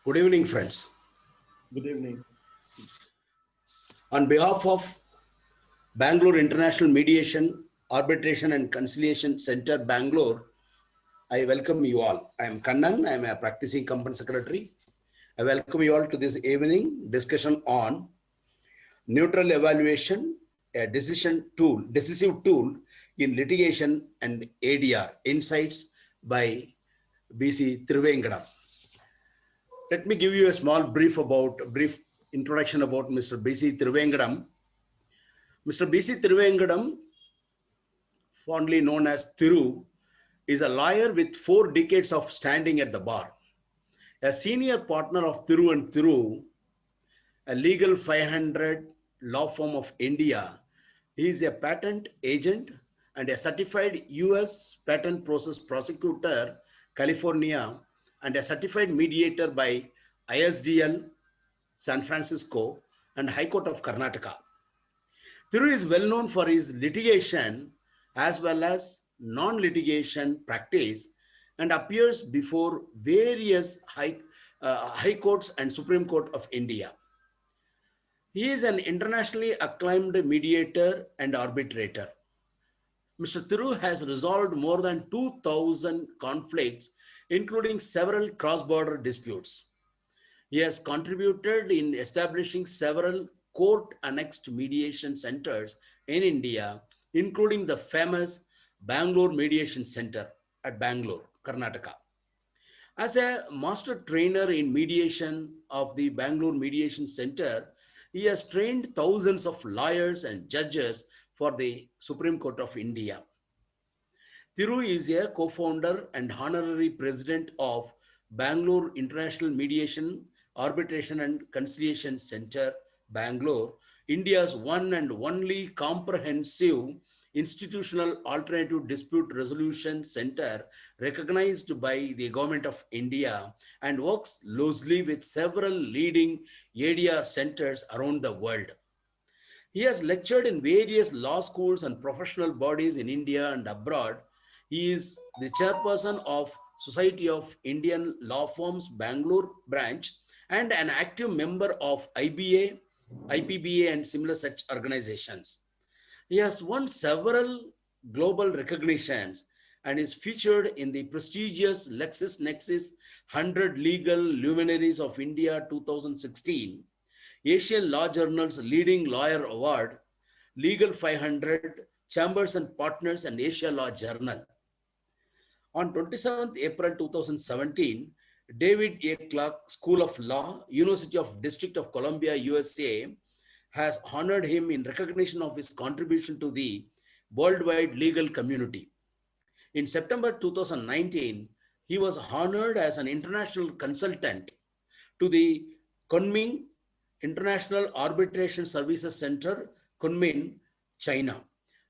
Good evening, friends. Good evening. On behalf of Bangalore International Mediation, Arbitration and Conciliation Center, Bangalore, I welcome you all. I am Kannan. I am a practicing company secretary. I welcome you all to this evening discussion on neutral evaluation, a decisive tool in litigation and ADR, insights by BC Trivengadam. Let me give you a small brief introduction about Mr. BC Trivengadam. Mr. BC Trivengadam, fondly known as Thiru, is a lawyer with 4 decades of standing at the bar. A senior partner of Thiru and Thiru, a legal 500 law firm of India, he is a patent agent and a certified US patent process prosecutor, California, and a certified mediator by ISDL, San Francisco, and High Court of Karnataka. Thiru is well known for his litigation as well as non-litigation practice and appears before various high courts and Supreme Court of India. He is an internationally acclaimed mediator and arbitrator. Mr. Thiru has resolved more than 2,000 conflicts, including several cross-border disputes. He has contributed in establishing several court-annexed mediation centers in India, including the famous Bangalore Mediation Center at Bangalore, Karnataka. As a master trainer in mediation of the Bangalore Mediation Center, he has trained thousands of lawyers and judges for the Supreme Court of India. Thiru is a co-founder and honorary president of Bangalore International Mediation, Arbitration and Conciliation Center, Bangalore, India's one and only comprehensive institutional alternative dispute resolution center recognized by the Government of India and works closely with several leading ADR centers around the world. He has lectured in various law schools and professional bodies in India and abroad. He is the chairperson of Society of Indian Law Firms Bangalore branch and an active member of IBA, IPBA and similar such organizations. He has won several global recognitions and is featured in the prestigious LexisNexis 100 Legal Luminaries of India 2016, Asian Law Journal's Leading Lawyer Award, Legal 500, Chambers and Partners and Asia Law Journal. On 27th April 2017, David A. Clark School of Law, University of District of Columbia, USA, has honored him in recognition of his contribution to the worldwide legal community. In September 2019, he was honored as an international consultant to the Kunming International Arbitration Services Center, Kunming, China.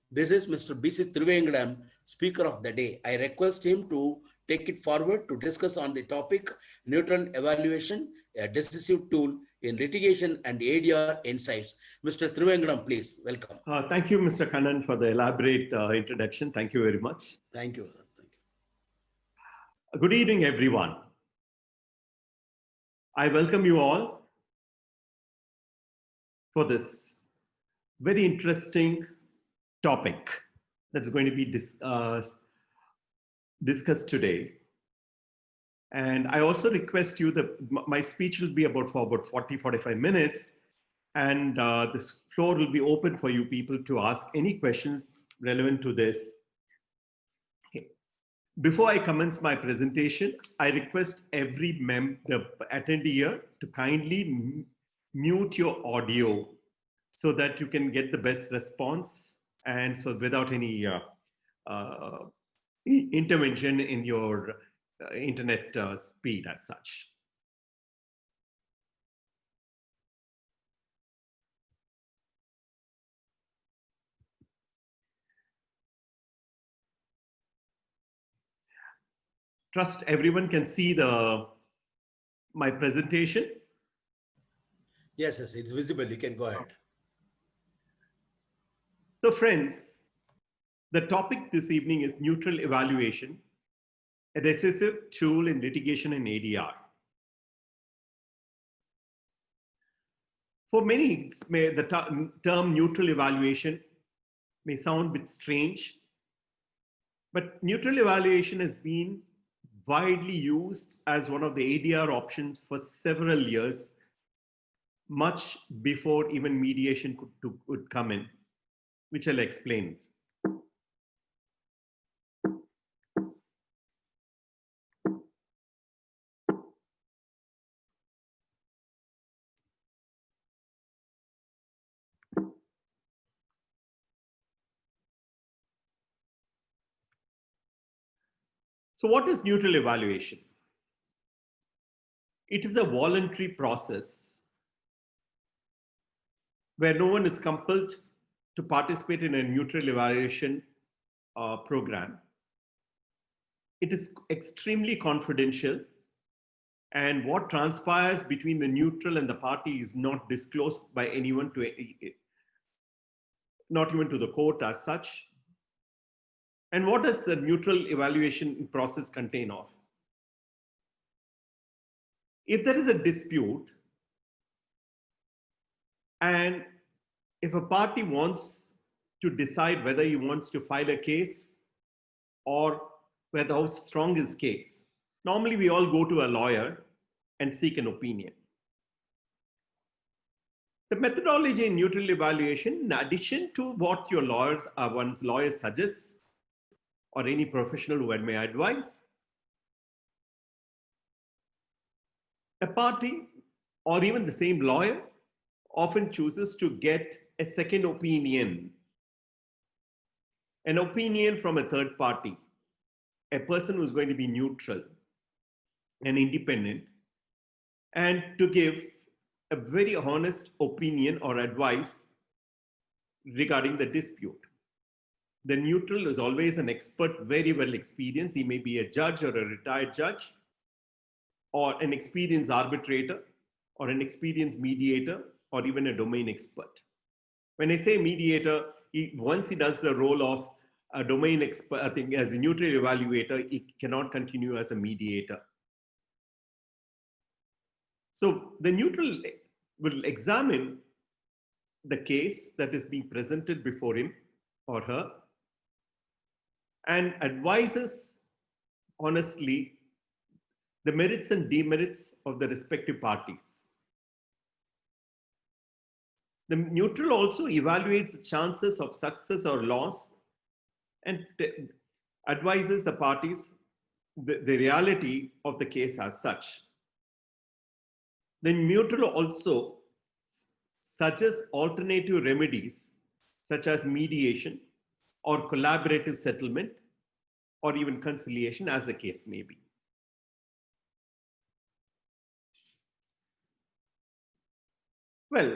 This is Mr. BC Trivengadam, speaker of the day. I request him to take it forward to discuss on the topic neutral evaluation, a decisive tool in litigation and ADR insights. Mr. Trivengadam, please, welcome. Thank you, Mr. Kannan, for the elaborate introduction. Thank you very much. Thank you. Good evening, everyone. I welcome you all for this very interesting topic that's going to be discussed today. And I also request you that my speech will be for about 40-45 minutes, and this floor will be open for you people to ask any questions relevant to this. Okay. Before I commence my presentation, I request every the attendee here to kindly mute your audio so that you can get the best response, and so without any intervention in your internet speed as such. Trust everyone can see my presentation. Yes, it's visible. You can go ahead. So friends, the topic this evening is neutral evaluation, a decisive tool in litigation and ADR. For many, the term neutral evaluation may sound a bit strange, but neutral evaluation has been widely used as one of the ADR options for several years, much before even mediation could come in, which I'll explain. So what is neutral evaluation? It is a voluntary process where no one is compelled to participate in a neutral evaluation program. It is extremely confidential, and what transpires between the neutral and the party is not disclosed by anyone not even to the court as such. And what does the neutral evaluation process contain of? If there is a dispute, and if a party wants to decide whether he wants to file a case or whether how strong his case, normally we all go to a lawyer and seek an opinion. The methodology in neutral evaluation, in addition to what your one's lawyer suggests, or any professional who may advise, a party or even the same lawyer often chooses to get a second opinion, an opinion from a third party, a person who's going to be neutral and independent, and to give a very honest opinion or advice regarding the dispute. The neutral is always an expert, very well experienced. He may be a judge or a retired judge, or an experienced arbitrator, or an experienced mediator, or even a domain expert. When I say mediator, once he does the role of a domain expert, I think as a neutral evaluator, he cannot continue as a mediator. So the neutral will examine the case that is being presented before him or her and advises honestly the merits and demerits of the respective parties. The neutral also evaluates the chances of success or loss and advises the parties the reality of the case as such. The neutral also suggests alternative remedies such as mediation or collaborative settlement or even conciliation, as the case may be. Well,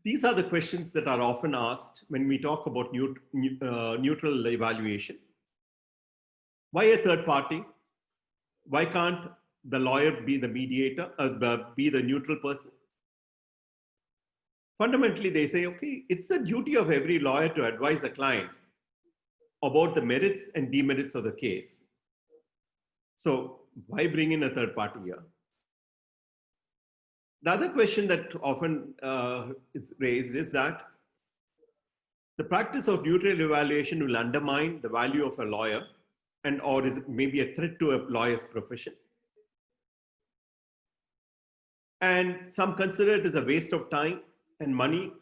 these are the questions that are often asked when we talk about neutral evaluation. Why a third party? Why can't the lawyer be the mediator, be the neutral person? Fundamentally, they say, okay, it's the duty of every lawyer to advise the client about the merits and demerits of the case. So why bring in a third party here? The other question that often is raised is that the practice of neutral evaluation will undermine the value of a lawyer or is maybe a threat to a lawyer's profession. And some consider it as a waste of time and money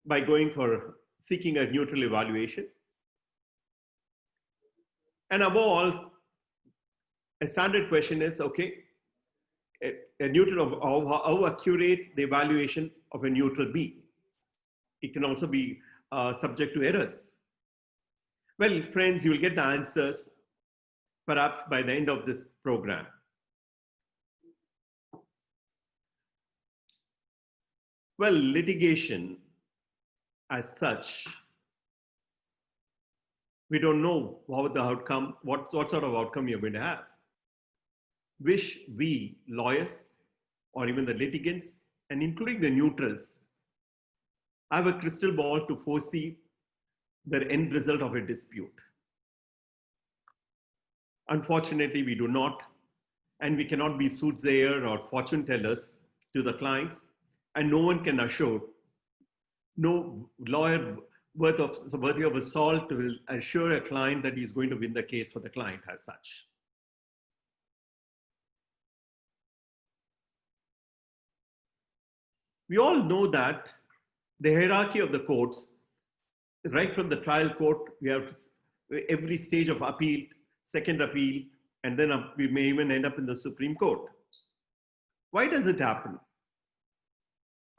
by going for seeking a neutral evaluation. And above all, a standard question is, okay, a neutral, how accurate the evaluation of a neutral be? It can also be subject to errors. Well, friends, you will get the answers perhaps by the end of this program. Well, litigation as such, we don't know what the outcome, what sort of outcome you're going to have. Wish we lawyers or even the litigants and including the neutrals have a crystal ball to foresee the end result of a dispute. Unfortunately, we do not, and we cannot be soothsayer or fortune tellers to the clients. and no one can assure, no lawyer worthy of assault will assure a client that he's going to win the case for the client as such. We all know that the hierarchy of the courts, right from the trial court, we have every stage of appeal, second appeal, and then we may even end up in the Supreme Court. Why does it happen?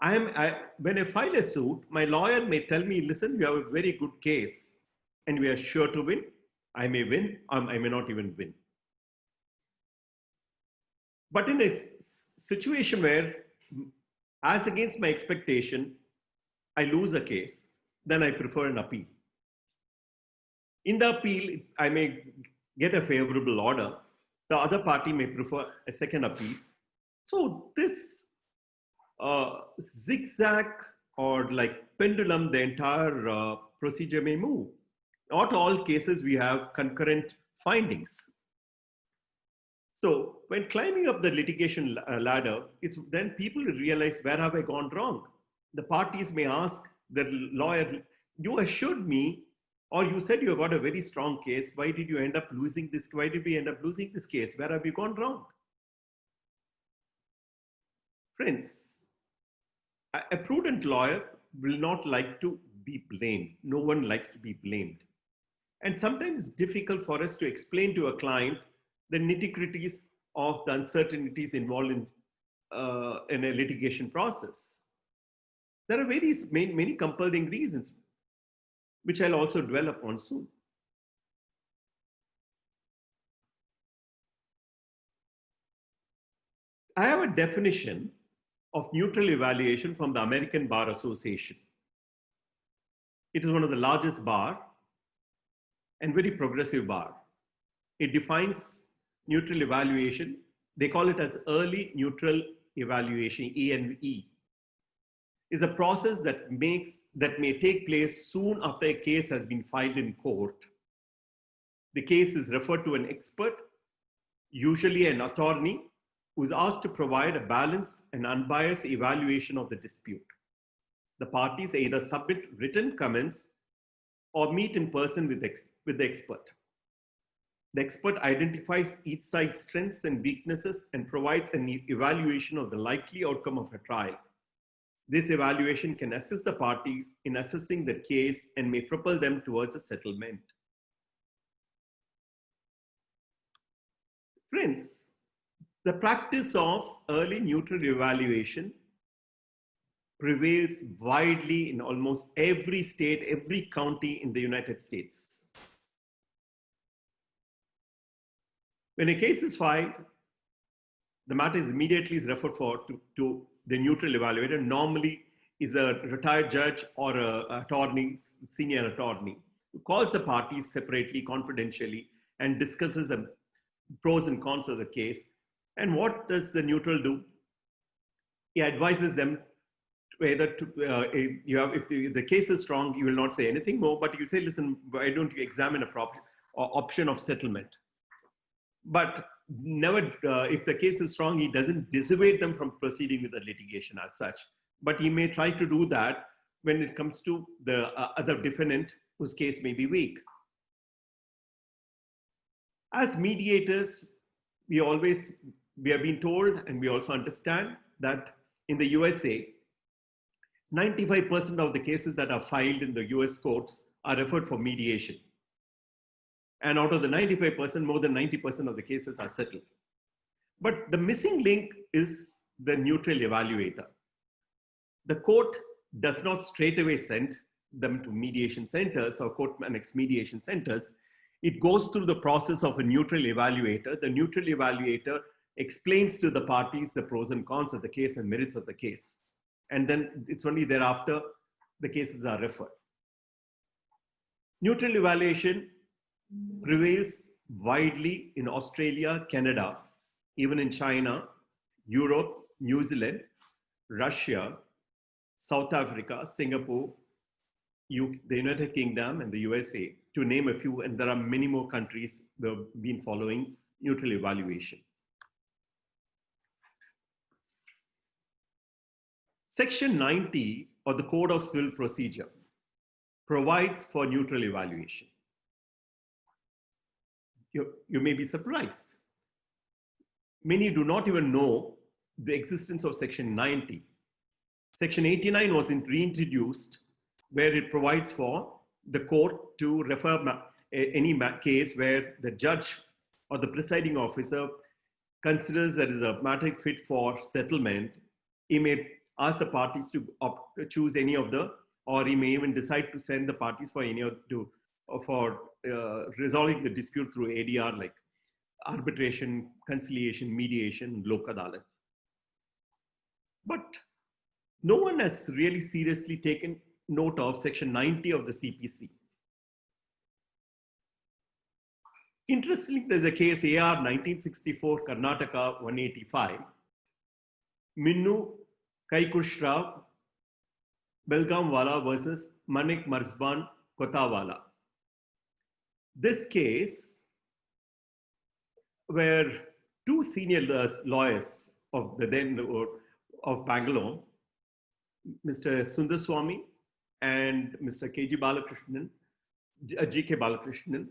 When I file a suit, my lawyer may tell me, listen, you have a very good case and we are sure to win. I may win, I may not even win. But in a situation where, as against my expectation, I lose a case, then I prefer an appeal. In the appeal, I may get a favorable order. The other party may prefer a second appeal. So this zigzag or like pendulum, the entire procedure may move. Not all cases we have concurrent findings. So when climbing up the litigation ladder, it's then people realize, where have I gone wrong? The parties may ask the lawyer, you assured me, or you said you got a very strong case. Why did you end up losing this? Why did we end up losing this case? Where have you gone wrong? Friends, a prudent lawyer will not like to be blamed. No one likes to be blamed. And sometimes it's difficult for us to explain to a client the nitty-gritties of the uncertainties involved in a litigation process. There are many compelling reasons, which I'll also dwell upon soon. I have a definition of neutral evaluation from the American Bar Association. It is one of the largest bar and very progressive bar. It defines neutral evaluation. They call it as early neutral evaluation, ENE. Is a process that may take place soon after a case has been filed in court. The case is referred to an expert, usually an attorney, who is asked to provide a balanced and unbiased evaluation of the dispute. The parties either submit written comments or meet in person with the expert. The expert identifies each side's strengths and weaknesses and provides an evaluation of the likely outcome of a trial. This evaluation can assist the parties in assessing the case and may propel them towards a settlement. Friends, the practice of early neutral evaluation prevails widely in almost every state, every county in the United States. When a case is filed, the matter is immediately referred to the neutral evaluator. Normally is a retired judge or an attorney, senior attorney, who calls the parties separately, confidentially, and discusses the pros and cons of the case. And what does the neutral do? He advises them whether if the case is strong, you will not say anything more, but you'll say, listen, why don't you examine a option of settlement? But never, if the case is strong, he doesn't dissuade them from proceeding with the litigation as such. But he may try to do that when it comes to the other defendant whose case may be weak. As mediators, we have been told, and we also understand that in the USA, 95% of the cases that are filed in the US courts are referred for mediation. And out of the 95%, more than 90% of the cases are settled. But the missing link is the neutral evaluator. The court does not straightaway send them to mediation centers or court-annexed mediation centers. It goes through the process of a neutral evaluator. The neutral evaluator explains to the parties the pros and cons of the case and merits of the case. And then it's only thereafter the cases are referred. Neutral evaluation prevails widely in Australia, Canada, even in China, Europe, New Zealand, Russia, South Africa, Singapore, the United Kingdom, and the USA, to name a few, and there are many more countries that have been following neutral evaluation. Section 90 of the Code of Civil Procedure provides for neutral evaluation. You may be surprised. Many do not even know the existence of Section 90. Section 89 was reintroduced, where it provides for the court to refer any case where the judge or the presiding officer considers that is a matter fit for settlement. He may ask the parties to choose any of the, or he may even decide to send the parties for any of for resolving the dispute through ADR, like arbitration, conciliation, mediation, lok adalat. But no one has really seriously taken note of Section 90 of the CPC. Interestingly, there's a case AR 1964 Karnataka 185, Minnu Kaikushrao Belgamwala versus Manik Marzban Kotawala. This case, where two senior lawyers of the then of Bangalore, Mr. Sundarswamy and Mr. K.G. Balakrishnan, G.K. Balakrishnan,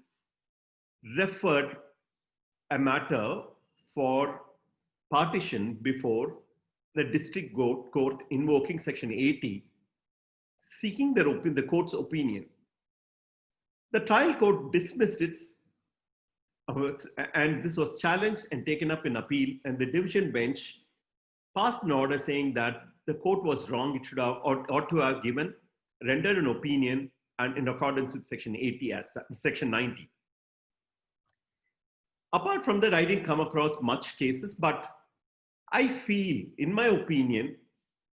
referred a matter for partition before the district court invoking Section 80, seeking the court's opinion. The trial court dismissed it, and this was challenged and taken up in appeal, and the division bench passed an order saying that the court was wrong. It should have ought to have rendered an opinion and in accordance with Section 80 as Section 90. Apart from that, I didn't come across much cases, but I feel, in my opinion,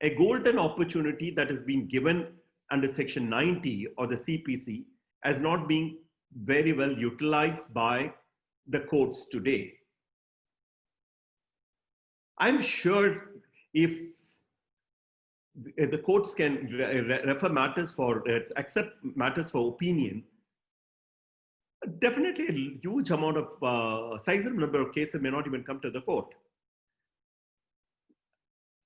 a golden opportunity that has been given under Section 90 or the CPC has not been very well utilized by the courts today. I'm sure if the courts can refer matters for, accept matters for opinion, definitely a huge amount of, sizable number of cases may not even come to the court.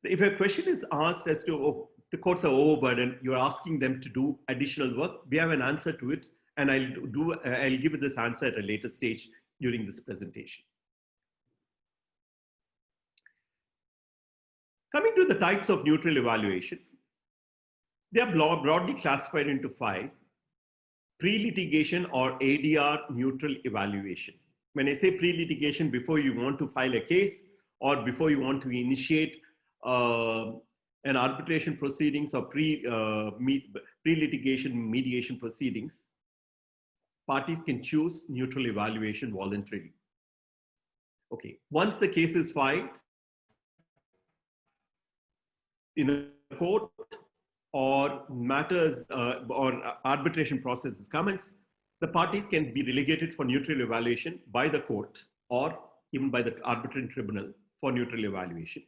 If a question is asked as to, oh, the courts are overburdened, you're asking them to do additional work, we have an answer to it, and I'll give you this answer at a later stage during this presentation. Coming to the types of neutral evaluation, they are broadly classified into 5. Pre-litigation or ADR neutral evaluation. When I say pre-litigation, before you want to file a case or before you want to initiate an arbitration proceedings or pre-litigation mediation proceedings, parties can choose neutral evaluation voluntarily. Okay, once the case is filed in a court or matters or arbitration processes commence, the parties can be relegated for neutral evaluation by the court or even by the arbitration tribunal for neutral evaluation.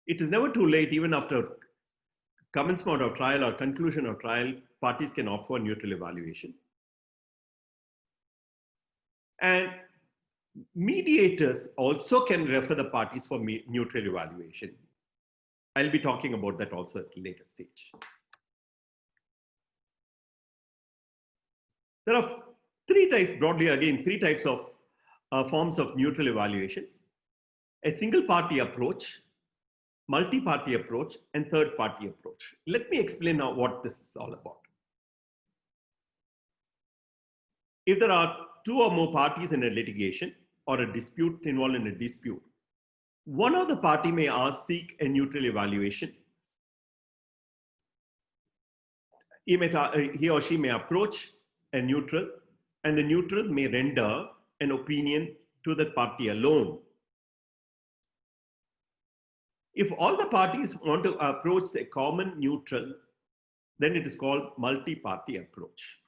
It is never too late, even after commencement of trial or conclusion of trial, parties can opt for neutral evaluation. And mediators also can refer the parties for neutral evaluation. I'll be talking about that also at a later stage. There are 3 types, broadly again, 3 types of forms of neutral evaluation: a single party approach, multi-party approach, and third-party approach. Let me explain now what this is all about. If there are 2 or more parties in a litigation or a dispute involved in a dispute, one of the party may seek a neutral evaluation. He or she may approach a neutral, and the neutral may render an opinion to the party alone. If all the parties want to approach a common neutral, then it is called multi-party approach.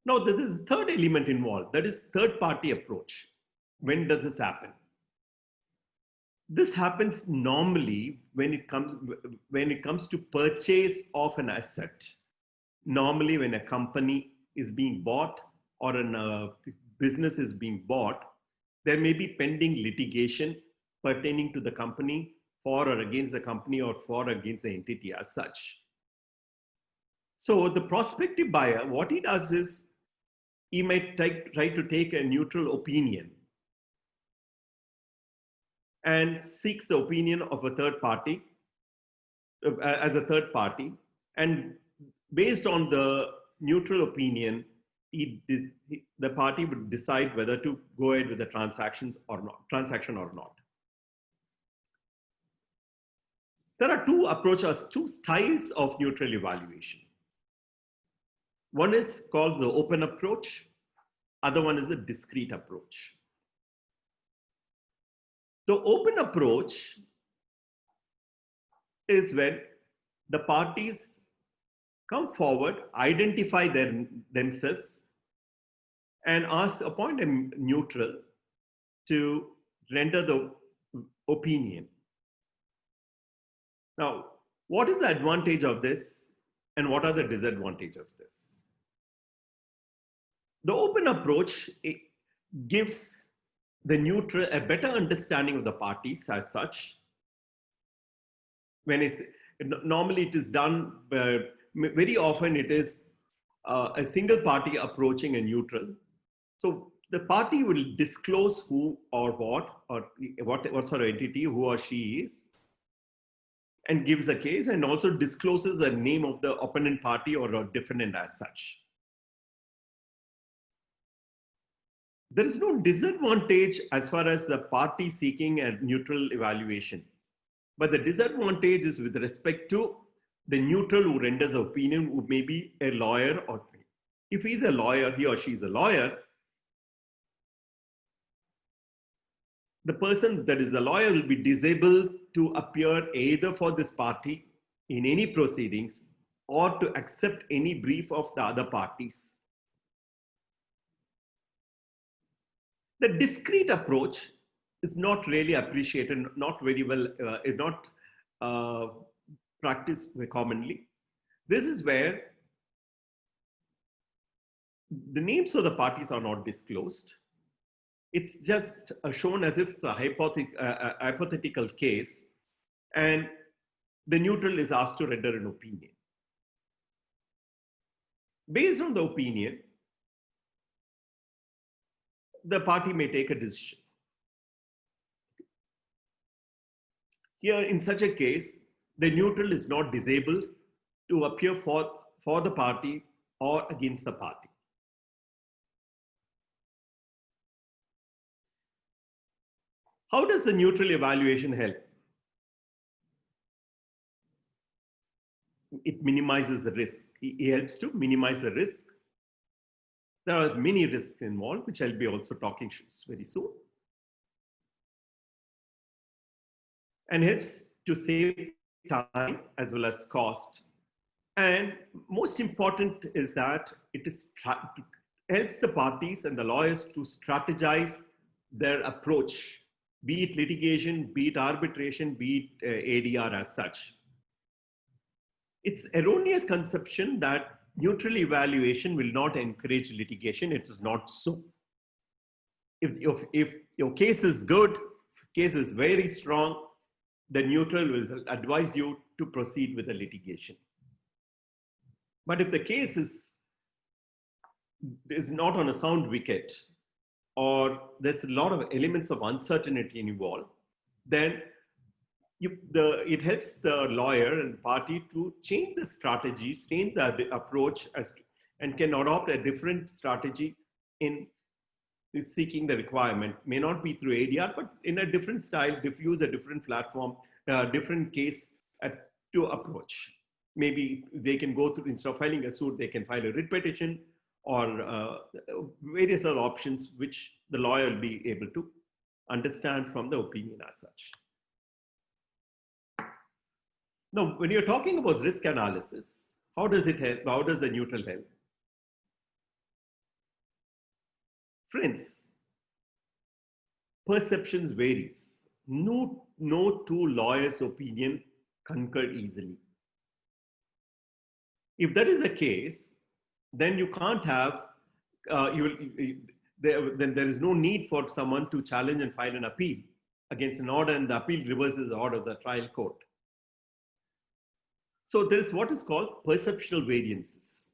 Now, there is a third element involved, that is third-party approach. When does this happen? This happens normally when it comes to purchase of an asset. Normally, when a company is being bought or a business is being bought, there may be pending litigation pertaining to the company for or against the company or for or against the entity as such. So the prospective buyer, what he does is he might try to take a neutral opinion and seeks the opinion of a third party as a third party. And based on the neutral opinion, the party would decide whether to go ahead with the transaction or not. There are two approaches, two styles of neutral evaluation. One is called the open approach. Other one is the discrete approach. The open approach is when the parties come forward, identify themselves, and appoint a neutral to render the opinion. Now, what is the advantage of this and what are the disadvantages of this? The open approach, it gives the neutral a better understanding of the parties as such. Normally it is done, very often it is a single party approaching a neutral. So the party will disclose who or what sort of entity who or she is, and gives a case, and also discloses the name of the opponent party or a defendant as such. There is no disadvantage as far as the party seeking a neutral evaluation. But the disadvantage is with respect to the neutral who renders an opinion, who may be a lawyer, or if he's a lawyer, he or she is a lawyer, the person that is the lawyer will be disabled to appear either for this party in any proceedings or to accept any brief of the other parties. The discrete approach is not really appreciated, not very well, is not practiced commonly. This is where the names of the parties are not disclosed. It's just shown as if it's a hypothetical case, and the neutral is asked to render an opinion. Based on the opinion, the party may take a decision. Here, in such a case, the neutral is not disabled to appear for the party or against the party. How does the neutral evaluation help? It minimizes the risk. It helps to minimize the risk. There are many risks involved, which I'll be also talking very soon. And helps to save time as well as cost. And most important is that it helps the parties and the lawyers to strategize their approach, be it litigation, be it arbitration, be it ADR as such. It's erroneous conception that neutral evaluation will not encourage litigation. It is not so. If your case is good, if case is very strong, the neutral will advise you to proceed with the litigation. But if the case is not on a sound wicket, or there's a lot of elements of uncertainty involved, then it helps the lawyer and party to change the strategy, change the approach, and can adopt a different strategy in seeking the requirement. May not be through ADR, but in a different style, use a different platform, different case to approach. Maybe they can go through, instead of filing a suit, they can file a writ petition or various other options which the lawyer will be able to understand from the opinion as such. Now, when you're talking about risk analysis, how does it help? How does the neutral help? Friends, perceptions varies. No two lawyers' opinion concur easily. If that is the case, then you can't have, then there is no need for someone to challenge and file an appeal. against an order and the appeal reverses the order of the trial court. So there is what is called perceptual variances.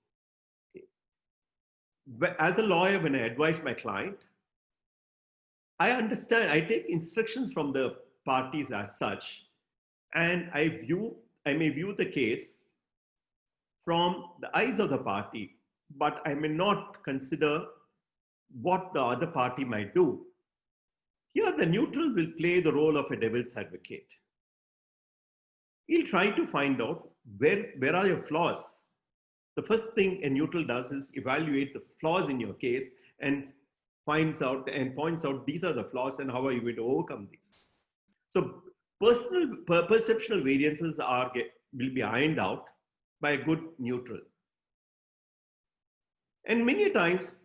As a lawyer, when I advise my client, I understand, I take instructions from the parties as such, and I may view the case from the eyes of the party, but I may not consider what the other party might do. Here, the neutral will play the role of a devil's advocate. He'll try to find out where are your flaws. The first thing a neutral does is evaluate the flaws in your case and finds out and points out these are the flaws and how are you going to overcome these. So perceptual variances will be ironed out by a good neutral. And many times,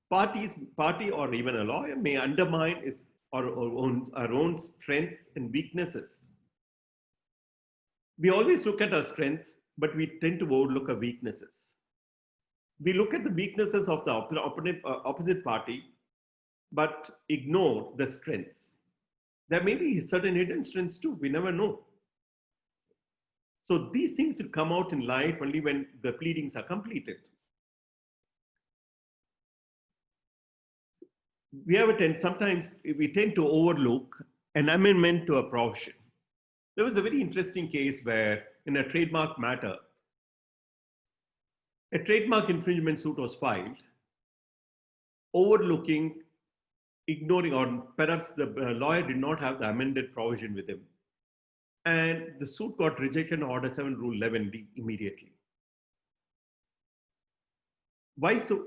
party or even a lawyer may undermine our own strengths and weaknesses. We always look at our strength, but we tend to overlook our weaknesses. We look at the weaknesses of the opposite party, but ignore the strengths. There may be certain hidden strengths too, we never know. So these things will come out in light only when the pleadings are completed. Sometimes we tend to overlook an amendment to a provision. There was a very interesting case where in a trademark matter, a trademark infringement suit was filed, ignoring, or perhaps the lawyer did not have the amended provision with him. And the suit got rejected in Order 7, Rule 11D immediately. Why so?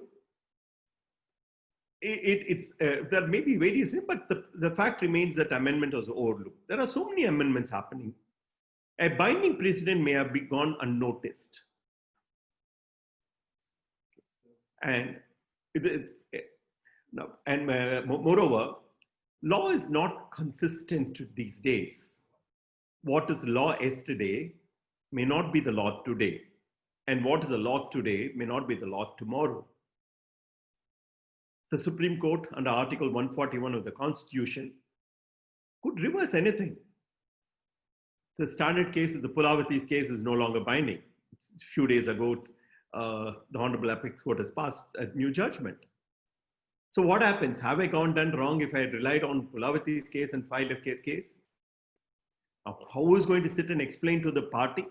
There may be various, but the fact remains that amendment was overlooked. There are so many amendments happening. A binding precedent may have gone unnoticed. And moreover, law is not consistent these days. What is law yesterday may not be the law today. And what is the law today may not be the law tomorrow. The Supreme Court, under Article 141 of the Constitution, could reverse anything. The standard case is the Pulavati's case is no longer binding. A few days ago, the Honorable Apex Court has passed a new judgment. So what happens? Have I done wrong if I had relied on Pulavati's case and filed a case? How is going to sit and explain to the party?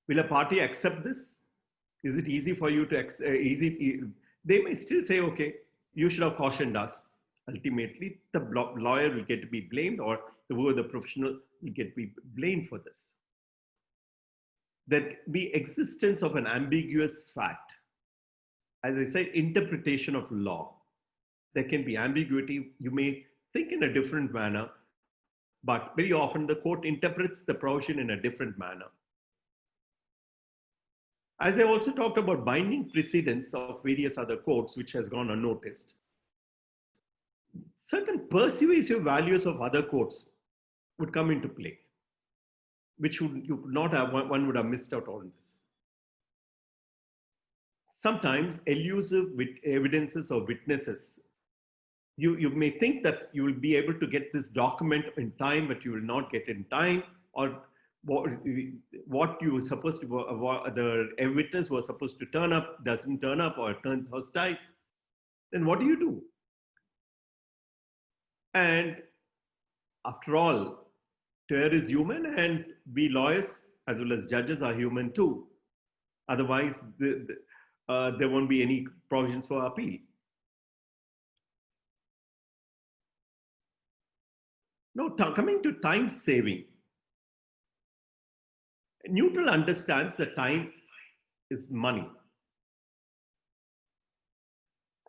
Will a party accept this? Is it easy for you to They may still say, okay, you should have cautioned us. Ultimately, the lawyer will get to be blamed, or the professional will get to be blamed for this. That the existence of an ambiguous fact, as I said, interpretation of law. There can be ambiguity. You may think in a different manner, but very often the court interprets the provision in a different manner. As I also talked about binding precedents of various other courts, which has gone unnoticed, certain persuasive values of other courts would come into play, which you could not have, one would have missed out on this. Sometimes elusive evidences or witnesses, you may think that you will be able to get this document in time, but you will not get in time, or what you were supposed to, the witness was supposed to turn up, doesn't turn up, or turns hostile. Then what do you do? And after all, to err is human, and we lawyers as well as judges are human too. Otherwise, there won't be any provisions for appeal. Now, coming to time saving. Neutral understands that time is money.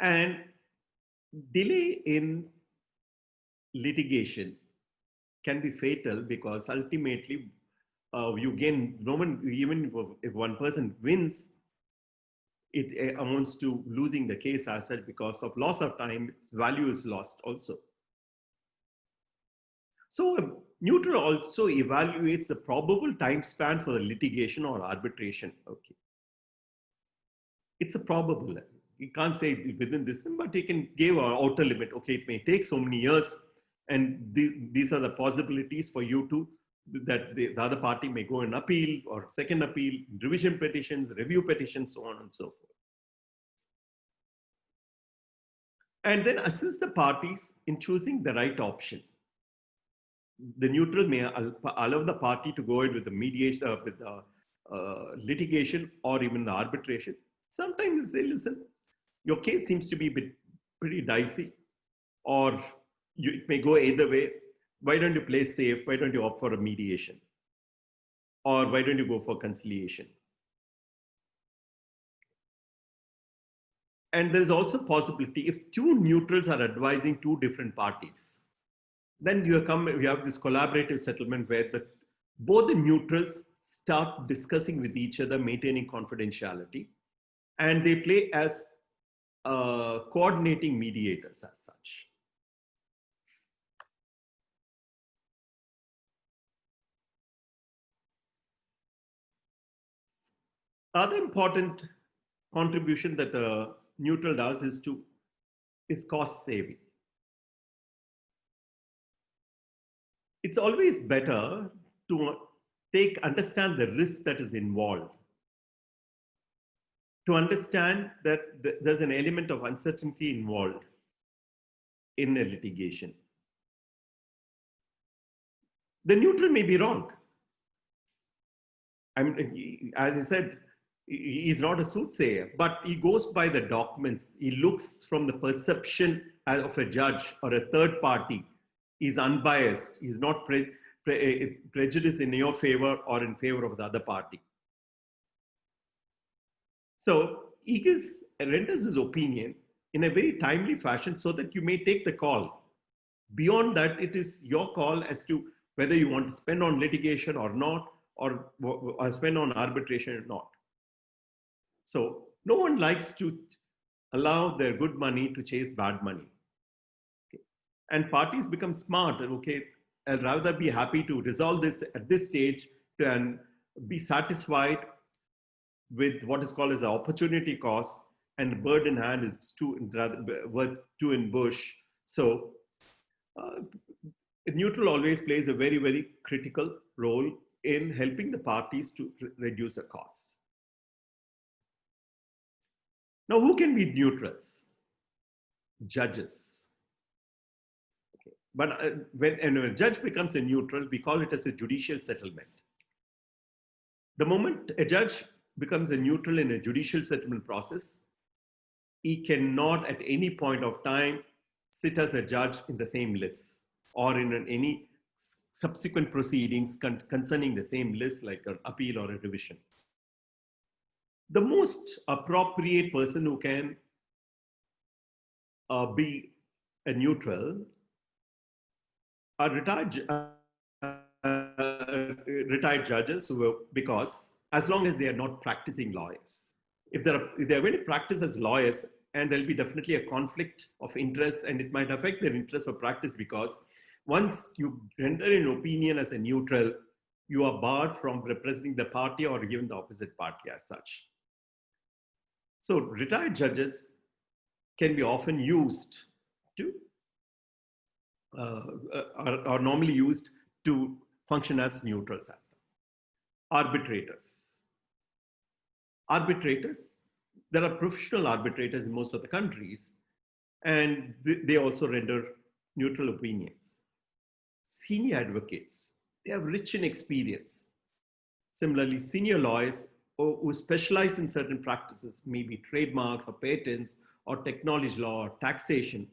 And delay in litigation can be fatal, because ultimately you gain, even if one person wins, it amounts to losing the case as such. Because of loss of time, value is lost also. So neutral also evaluates the probable time span for the litigation or arbitration. Okay, it's a probable. You can't say within this, but you can give an outer limit. Okay, it may take so many years And these are the possibilities for you to, that the other party may go and appeal or second appeal, revision petitions, review petitions, so on and so forth. And then assist the parties in choosing the right option. The neutral may allow the party to go ahead with the mediation, with the litigation or even the arbitration. Sometimes they'll say, listen, your case seems to be pretty dicey, or it may go either way. Why don't you play safe? Why don't you opt for a mediation? Or why don't you go for conciliation? And there's also possibility if two neutrals are advising two different parties, then you have this collaborative settlement where both the neutrals start discussing with each other, maintaining confidentiality, and they play as coordinating mediators as such. Other important contribution that a neutral does is cost saving. It's always better to understand the risk that is involved, to understand that there's an element of uncertainty involved in a litigation. The neutral may be wrong. As I said, he's not a soothsayer, but he goes by the documents. He looks from the perception of a judge or a third party. He's unbiased. He's not prejudiced in your favor or in favor of the other party. So he renders his opinion in a very timely fashion so that you may take the call. Beyond that, it is your call as to whether you want to spend on litigation or not, or spend on arbitration or not. So no one likes to allow their good money to chase bad money. Okay. And parties become smart. Okay, I'd rather be happy to resolve this at this stage and be satisfied with what is called as the opportunity cost, and bird in hand is worth two in bush. So neutral always plays a very, very critical role in helping the parties to reduce the costs. Now, who can be neutrals? Judges. Okay. But when a judge becomes a neutral, we call it as a judicial settlement. The moment a judge becomes a neutral in a judicial settlement process, he cannot at any point of time sit as a judge in the same list or in any subsequent proceedings concerning the same list, like an appeal or a revision. The most appropriate person who can be a neutral are retired judges, because as long as they are not practicing lawyers. If they're going to practice as lawyers, and there'll be definitely a conflict of interest, and it might affect their interest of practice, because once you render an opinion as a neutral, you are barred from representing the party or even the opposite party as such. So retired judges can be often used to, are normally used to function as neutrals. As arbitrators. Arbitrators, there are professional arbitrators in most of the countries, and they also render neutral opinions. Senior advocates, they are rich in experience. Similarly, senior lawyers who specialize in certain practices, maybe trademarks or patents or technology law or taxation.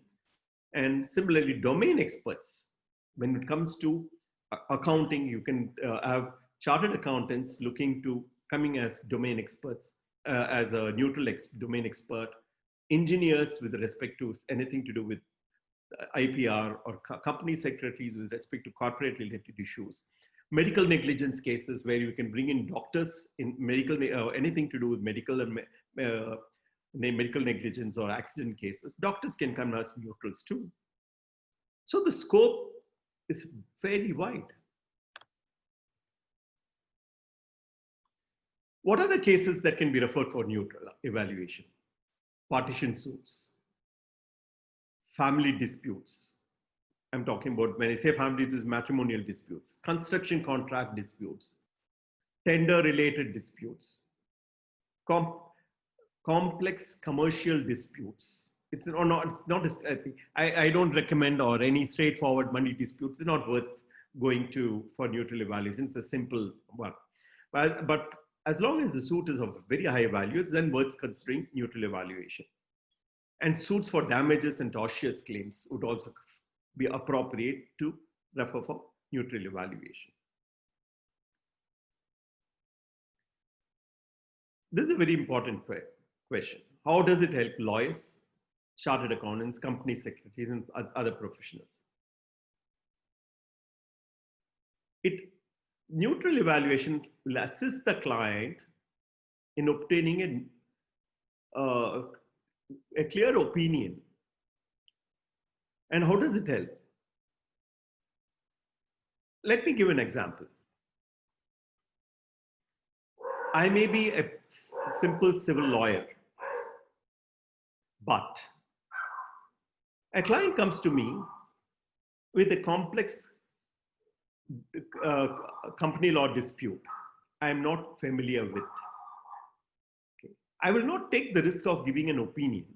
And similarly, domain experts. When it comes to accounting, you can have chartered accountants coming as domain experts, as a neutral domain expert, engineers with respect to anything to do with IPR, or company secretaries with respect to corporate related issues. Medical negligence cases, where you can bring in doctors in medical, anything to do with medical and medical negligence or accident cases. Doctors can come as neutrals too. So the scope is fairly wide. What are the cases that can be referred for neutral evaluation? Partition suits, family disputes, I'm talking about, when I say family disputes, matrimonial disputes, construction contract disputes, tender related disputes, complex commercial disputes. It's not I don't recommend, or any straightforward money disputes. It's not worth going to for neutral evaluation. It's a simple one. But as long as the suit is of very high value, it's then worth considering neutral evaluation. And suits for damages and tortious claims would also be appropriate to refer for neutral evaluation. This is a very important question. How does it help lawyers, chartered accountants, company secretaries, and other professionals? Neutral evaluation will assist the client in obtaining a clear opinion. And how does it help? Let me give an example. I may be a simple civil lawyer, but a client comes to me with a complex company law dispute I am not familiar with. Okay. I will not take the risk of giving an opinion,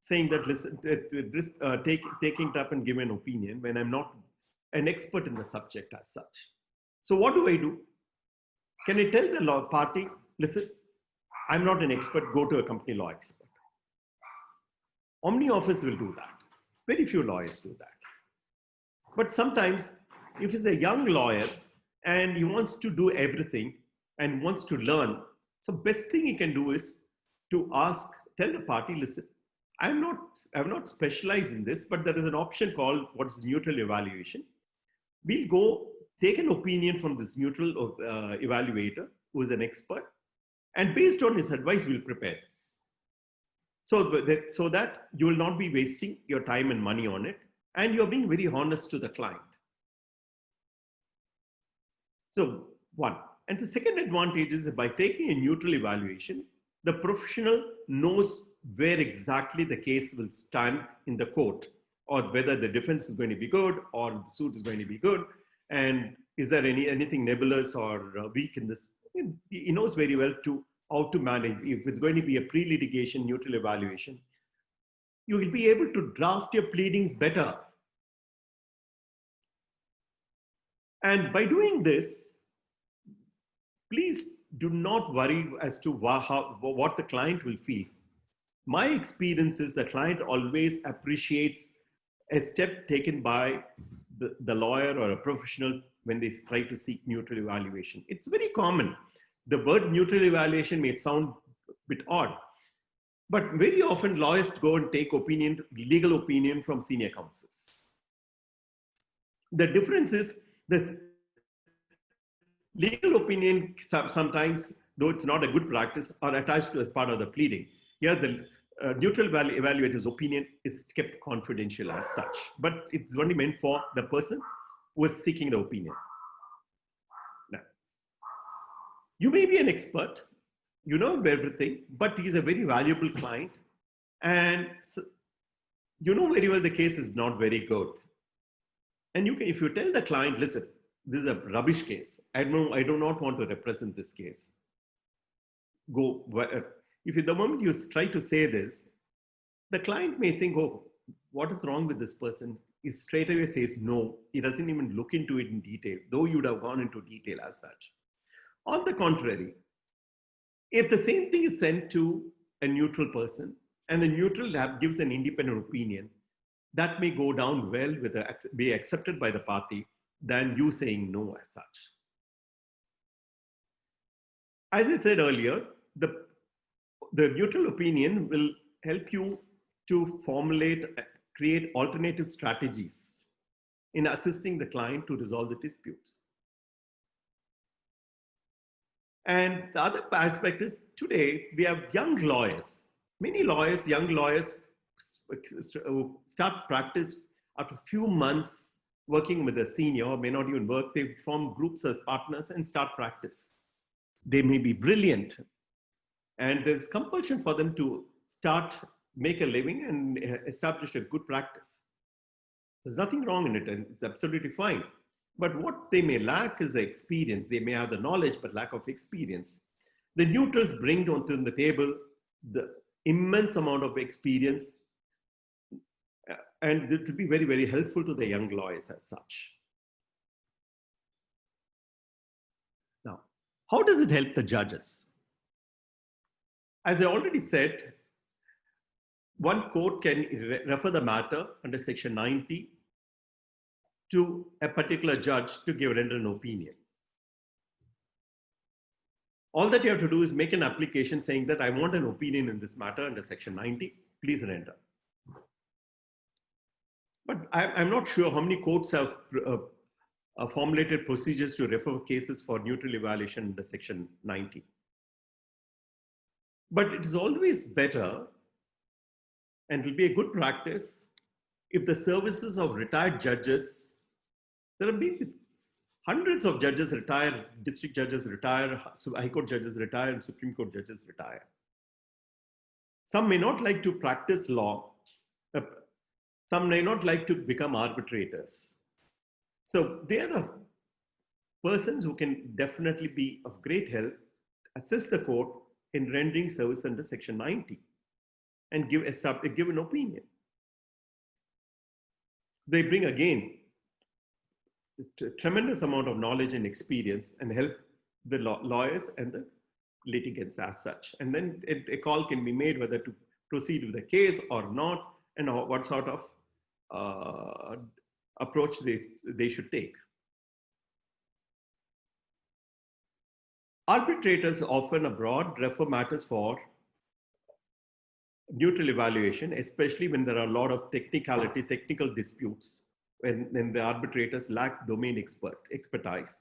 saying that, listen, taking it up and giving an opinion when I'm not an expert in the subject as such. So what do? Can I tell the law party, listen, I'm not an expert, go to a company law expert? Omni office will do that. Very few lawyers do that. But sometimes, if it's a young lawyer and he wants to do everything and wants to learn, so best thing he can do is to tell the party, listen, I'm not specialized in this, but there is an option called what's neutral evaluation. We'll go take an opinion from this neutral evaluator who is an expert, and based on his advice, we'll prepare this. So that you will not be wasting your time and money on it, and you're being very honest to the client. So one. And the second advantage is that by taking a neutral evaluation, the professional knows where exactly the case will stand in the court, or whether the defense is going to be good or the suit is going to be good, and is there anything nebulous or weak in this. He knows very well how to manage. If it's going to be a pre-litigation neutral evaluation, you will be able to draft your pleadings better. And by doing this, please do not worry as to what the client will feel. My experience is the client always appreciates a step taken by the lawyer or a professional when they try to seek neutral evaluation. It's very common. The word neutral evaluation may sound a bit odd, but very often lawyers go and take legal opinion from senior counsels. The difference is the legal opinion sometimes, though it's not a good practice, are attached to as part of the pleading. Here, the neutral evaluator's opinion is kept confidential as such, but it's only meant for the person who is seeking the opinion. Now, you may be an expert, you know everything, but he's a very valuable client, and so you know very well the case is not very good. And if you tell the client, listen, this is a rubbish case, I do not want to represent this case. If the moment you try to say this, the client may think, oh, what is wrong with this person? He straight away says no. He doesn't even look into it in detail, though you would have gone into detail as such. On the contrary, if the same thing is sent to a neutral person and the neutral lab gives an independent opinion, that may go down well be accepted by the party than you saying no as such. As I said earlier, the neutral opinion will help you to create alternative strategies in assisting the client to resolve the disputes. And the other aspect is today we have young lawyers. Many lawyers, young lawyers start practice after a few months working with a senior, or may not even work. They form groups of partners and start practice. They may be brilliant, and there's compulsion for them to make a living and establish a good practice. There's nothing wrong in it, and it's absolutely fine. But what they may lack is the experience. They may have the knowledge, but lack of experience. The neutrals bring onto the table the immense amount of experience, and it will be very, very helpful to the young lawyers as such. Now, how does it help the judges? As I already said, one court can refer the matter under Section 90 to a particular judge to render an opinion. All that you have to do is make an application saying that I want an opinion in this matter under Section 90, please render. But I'm not sure how many courts have formulated procedures to refer cases for neutral evaluation under Section 90. But it is always better, and it will be a good practice, if the services of retired judges, there have been hundreds of judges retire, district judges retire, High Court judges retire, and Supreme Court judges retire. Some may not like to practice law. Some may not like to become arbitrators. So they are the persons who can definitely be of great help, assist the court in rendering service under Section 90 and give an opinion. They bring again a tremendous amount of knowledge and experience and help the lawyers and the litigants as such. And then a call can be made whether to proceed with the case or not, and what sort of approach they should take. Arbitrators often abroad refer matters for neutral evaluation, especially when there are a lot of technical disputes, when the arbitrators lack domain expertise.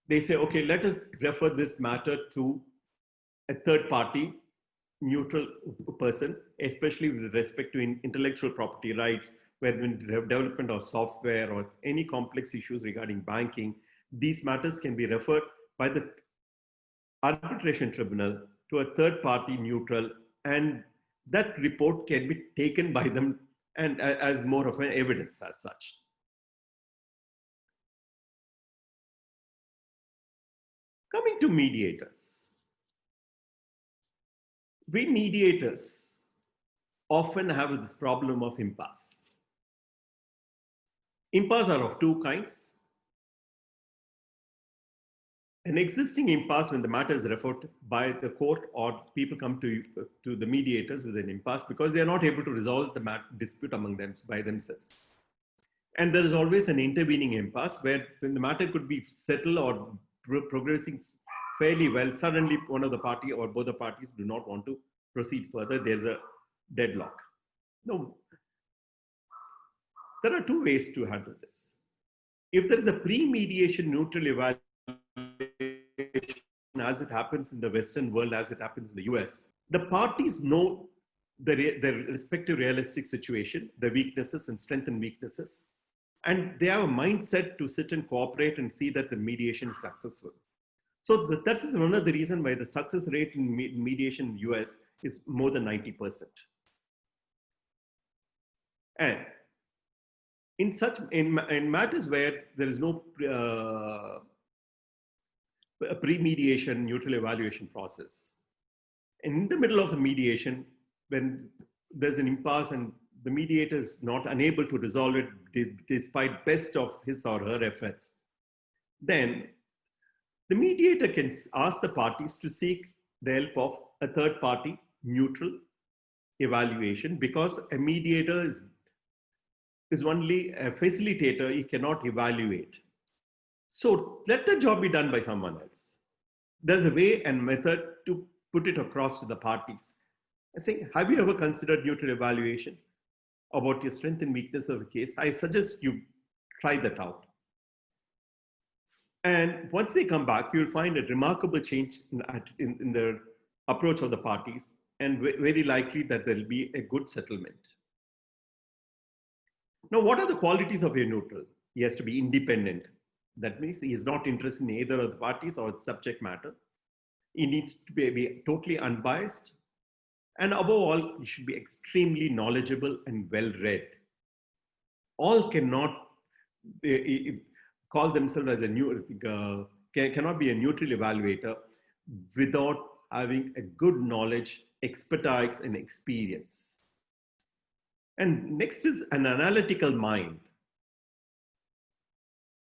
They say, okay, let us refer this matter to a third party neutral person, especially with respect to intellectual property rights, whether in development of software or any complex issues regarding banking. These matters can be referred by the arbitration tribunal to a third party neutral, and that report can be taken by them and as more of an evidence as such. Coming to mediators. We mediators often have this problem of impasse. Impasse are of two kinds. An existing impasse, when the matter is referred by the court or people come to the mediators with an impasse because they are not able to resolve the dispute among them by themselves. And there is always an intervening impasse where when the matter could be settled or progressing fairly well, suddenly one of the party or both the parties do not want to proceed further. There's a deadlock. Now, there are two ways to handle this. If there is a pre-mediation neutral evaluation, as it happens in the Western world, as it happens in the US, the parties know their respective realistic situation, the weaknesses and strengths and weaknesses, and they have a mindset to sit and cooperate and see that the mediation is successful. So that is one of the reasons why the success rate in mediation in the US is more than 90%. And in matters where there is no pre-mediation neutral evaluation process, in the middle of the mediation, when there's an impasse and the mediator is not unable to resolve it despite best of his or her efforts, then the mediator can ask the parties to seek the help of a third party neutral evaluation, because a mediator is only a facilitator, he cannot evaluate. So let the job be done by someone else. There's a way and method to put it across to the parties. I say, have you ever considered neutral evaluation about your strength and weakness of a case? I suggest you try that out. And once they come back, you'll find a remarkable change in the approach of the parties, and very likely that there'll be a good settlement. Now, what are the qualities of a neutral? He has to be independent. That means he is not interested in either of the parties or the subject matter. He needs to be totally unbiased. And above all, he should be extremely knowledgeable and well-read. all cannot call themselves as cannot be a neutral evaluator without having a good knowledge, expertise, and experience. And next is an analytical mind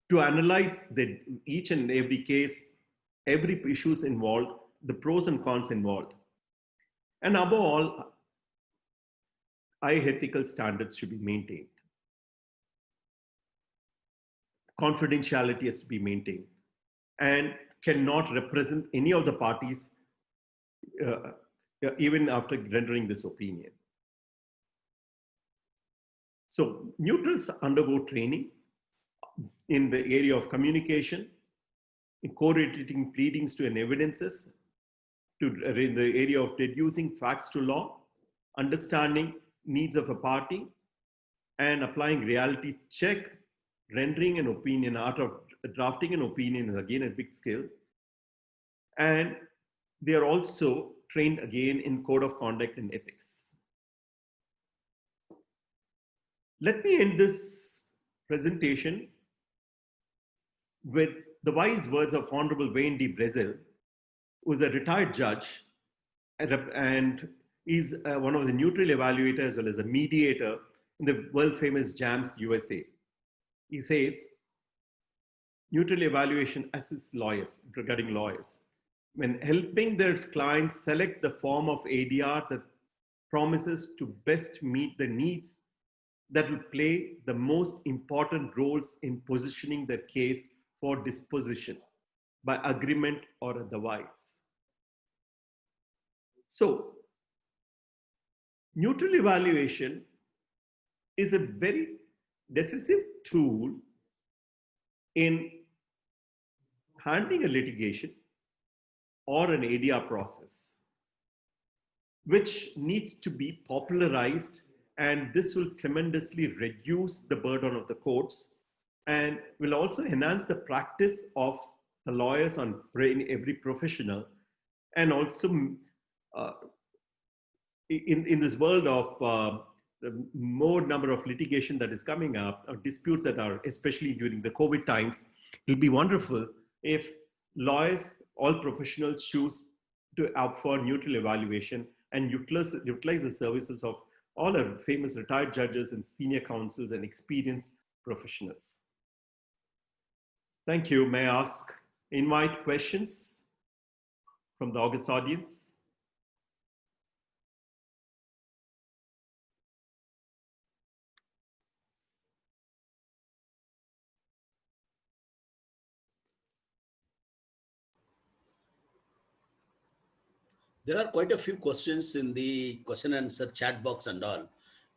to analyze each and every case, every issues involved, the pros and cons involved. And above all, high ethical standards should be maintained. Confidentiality has to be maintained and cannot represent any of the parties even after rendering this opinion. So neutrals undergo training in the area of communication, in correlating pleadings to an evidences, in the area of deducing facts to law, understanding needs of a party, and applying reality check, rendering an opinion, art of drafting an opinion is again a big skill. And they are also trained again in code of conduct and ethics. Let me end this presentation with the wise words of Honorable Wayne D. Brazil, who is a retired judge and is one of the neutral evaluators as well as a mediator in the world famous JAMS USA. He says, neutral evaluation assists lawyers, regarding lawyers, when helping their clients select the form of ADR that promises to best meet the needs that will play the most important roles in positioning their case for disposition by agreement or otherwise. So, neutral evaluation is a very decisive tool in handling a litigation or an ADR process, which needs to be popularized, and this will tremendously reduce the burden of the courts and will also enhance the practice of the lawyers on every professional. And also in this world of the more number of litigation that is coming up, or disputes that are, especially during the COVID times, it will be wonderful if lawyers, all professionals choose to opt for neutral evaluation and utilize the services of all our famous retired judges and senior counsels and experienced professionals. Thank you. May I invite questions from the august audience? There are quite a few questions in the question and answer chat box and all.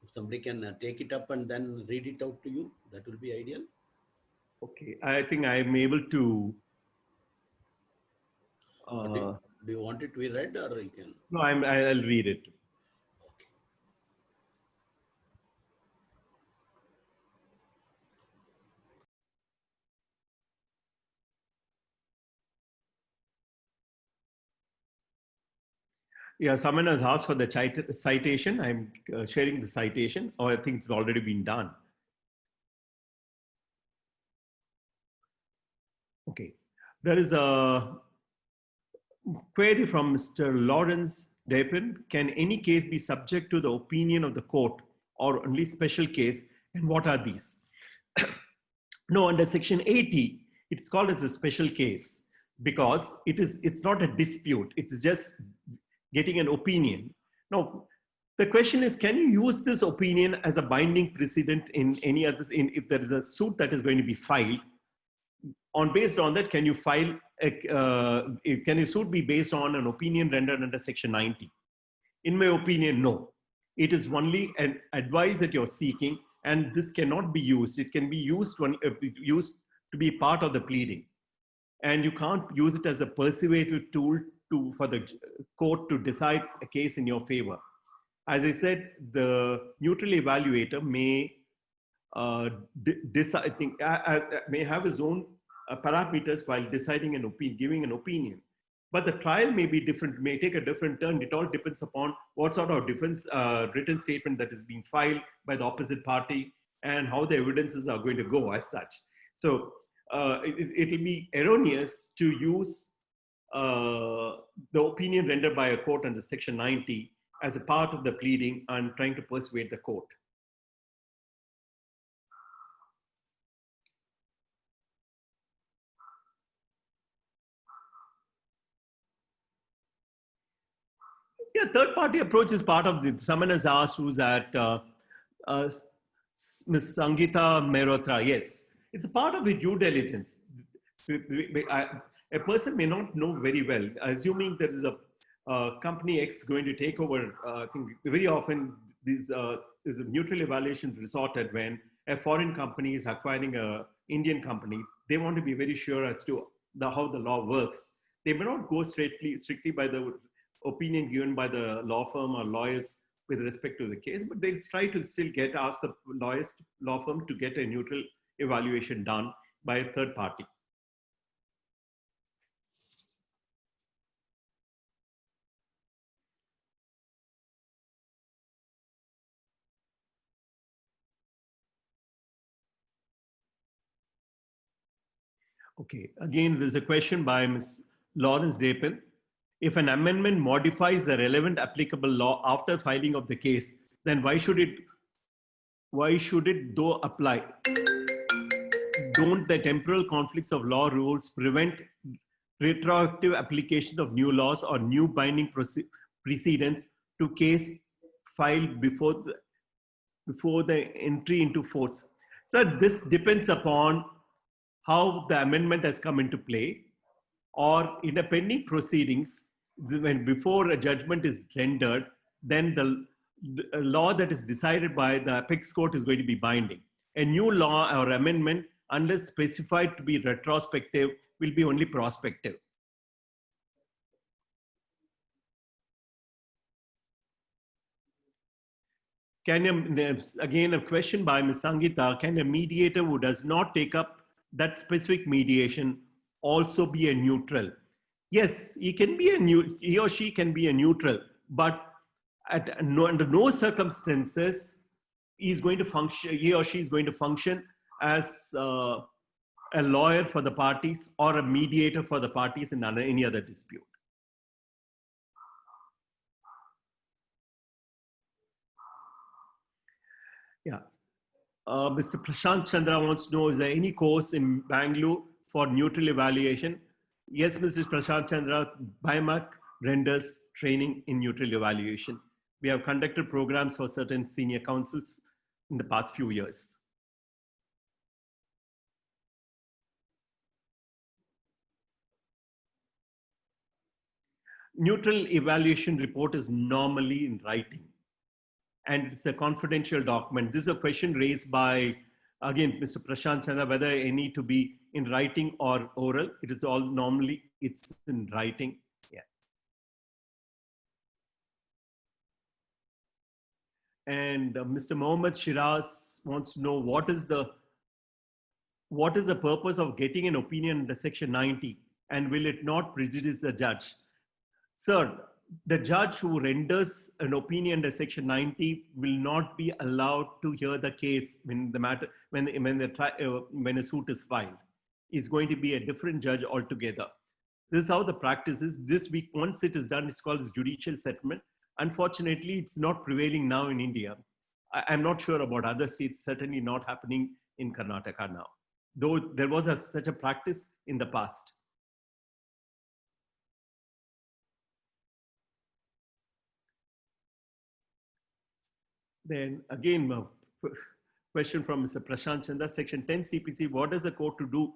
If somebody can take it up and then read it out to you, that will be ideal. Okay, I think I am able to. Do you want it to be read, or you can? No, I'll read it. Yeah, someone has asked for the citation. I'm sharing the citation, or I think it's already been done. Okay, there is a query from Mr. Lawrence Dapin. Can any case be subject to the opinion of the court or only special case? And what are these? No, under section 80, it's called as a special case because it's not a dispute. It's just getting an opinion. Now, the question is, can you use this opinion as a binding precedent in any other, if there is a suit that is going to be filed? Based on that, can you file, can a suit be based on an opinion rendered under section 90? In my opinion, no. It is only an advice that you're seeking, and this cannot be used. It can be used to be part of the pleading. And you can't use it as a persuasive tool for the court to decide a case in your favor. As I said, the neutral evaluator may decide, may have his own parameters while deciding an opinion, giving an opinion. But the trial may be different, may take a different turn. It all depends upon what sort of defense written statement that is being filed by the opposite party, and how the evidences are going to go as such. So it will be erroneous to use the opinion rendered by a court under Section 90 as a part of the pleading and trying to persuade the court. Yeah, third party approach is part of the, someone has asked who's at Ms. Sangeeta Mehrotra. Yes, it's a part of the due diligence. A person may not know very well, assuming there is a company X going to take over. I think very often there's a neutral evaluation resorted when a foreign company is acquiring an Indian company. They want to be very sure as to how the law works. They may not go strictly by the opinion given by the law firm or lawyers with respect to the case, but they'll try to still ask the law firm to get a neutral evaluation done by a third party. Okay, again, there's a question by Ms. Lawrence Dapin. If an amendment modifies the relevant applicable law after filing of the case, then why should it though apply? Don't the temporal conflicts of law rules prevent retroactive application of new laws or new binding precedents to case filed before the entry into force? So this depends upon how the amendment has come into play, or in a pending proceedings, when before a judgment is rendered, then the law that is decided by the apex court is going to be binding. A new law or amendment, unless specified to be retrospective, will be only prospective. Again, a question by Ms. Sangeeta, can a mediator who does not take up that specific mediation also be a neutral? Yes, he or she can be a neutral, but under no circumstances he or she is going to function as a lawyer for the parties or a mediator for the parties in any other dispute. Yeah. Mr. Prashant Chandra wants to know, is there any course in Bangalore for neutral evaluation? Yes, Mr. Prashant Chandra, BIMAC renders training in neutral evaluation. We have conducted programs for certain senior counsels in the past few years. Neutral evaluation report is normally in writing, and it's a confidential document. This is a question raised by, again, Mr. Prashant Chandra, whether it need to be in writing or oral. It is all normally, it's in writing. Yeah. And Mr. Mohammed Shiraz wants to know what is the purpose of getting an opinion under Section 90, and will it not prejudice the judge? Sir, the judge who renders an opinion under Section 90 will not be allowed to hear the case when a suit is filed. It's going to be a different judge altogether. This is how the practice is. This week, once it is done, it's called as judicial settlement. Unfortunately, it's not prevailing now in India. I'm not sure about other states, certainly not happening in Karnataka now, though there was such a practice in the past. Then again, question from Mr. Prashant Chandra, Section 10 CPC, what does the court to do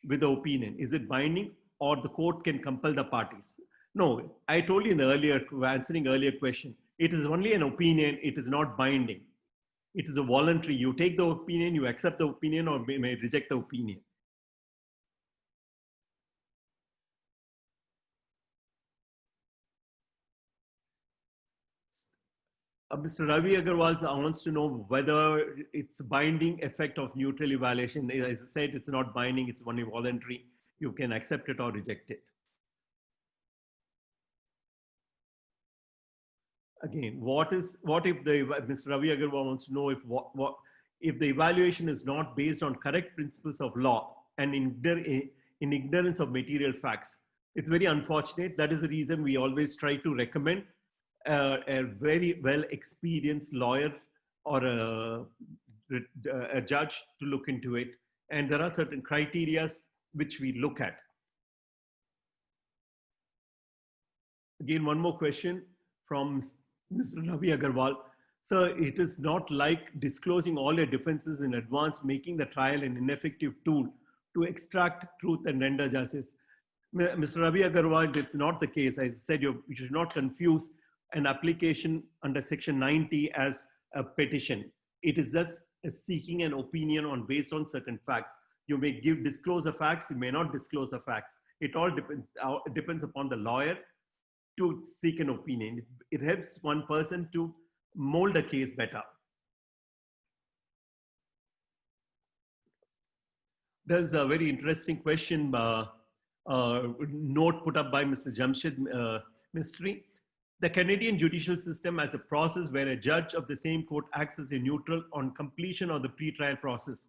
with the opinion? Is it binding, or the court can compel the parties? No, I told you in the answering earlier question, it is only an opinion, it is not binding. It is a voluntary, you take the opinion, you accept the opinion, or may reject the opinion. Mr. Ravi Agarwal wants to know whether it's binding effect of neutral evaluation. As I said, it's not binding, it's only voluntary. You can accept it or reject it. Again, what if Mr. Ravi Agarwal wants to know if if the evaluation is not based on correct principles of law and in ignorance of material facts. It's very unfortunate. That is the reason we always try to recommend a very well experienced lawyer or a judge to look into it. And there are certain criteria which we look at. Again, one more question from Mr. Ravi Agarwal. Sir, it is not like disclosing all your defenses in advance, making the trial an ineffective tool to extract truth and render justice. Mr. Ravi Agarwal, it's not the case. As I said, you should not confuse an application under Section 90 as a petition. It is just seeking an opinion based on certain facts. You may disclose the facts, you may not disclose the facts. It all depends upon the lawyer to seek an opinion. It helps one person to mold a case better. There's a very interesting question, note put up by Mr. Jamshed Mistry. The Canadian judicial system as a process where a judge of the same court acts as a neutral on completion of the pre-trial process.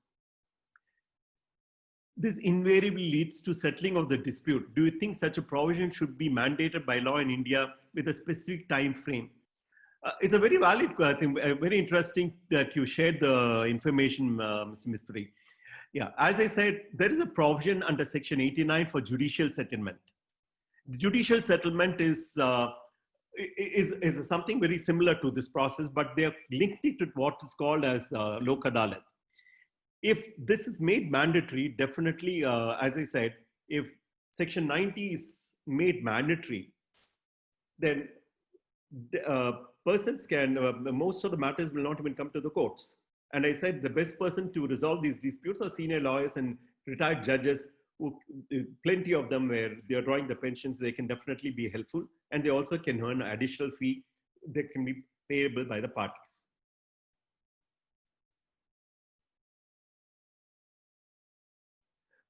This invariably leads to settling of the dispute. Do you think such a provision should be mandated by law in India with a specific time frame? It's a very valid thing, very interesting that you shared the information, Mr. Mistry. Yeah, as I said, there is a provision under Section 89 for judicial settlement. The judicial settlement is something very similar to this process, but they are linked it to what is called as Lok Adalat. If this is made mandatory, definitely, as I said, if Section 90 is made mandatory, then persons can, most of the matters will not even come to the courts. And I said the best person to resolve these disputes are senior lawyers and retired judges, who plenty of them where they are drawing the pensions, they can definitely be helpful. And they also can earn an additional fee that can be payable by the parties.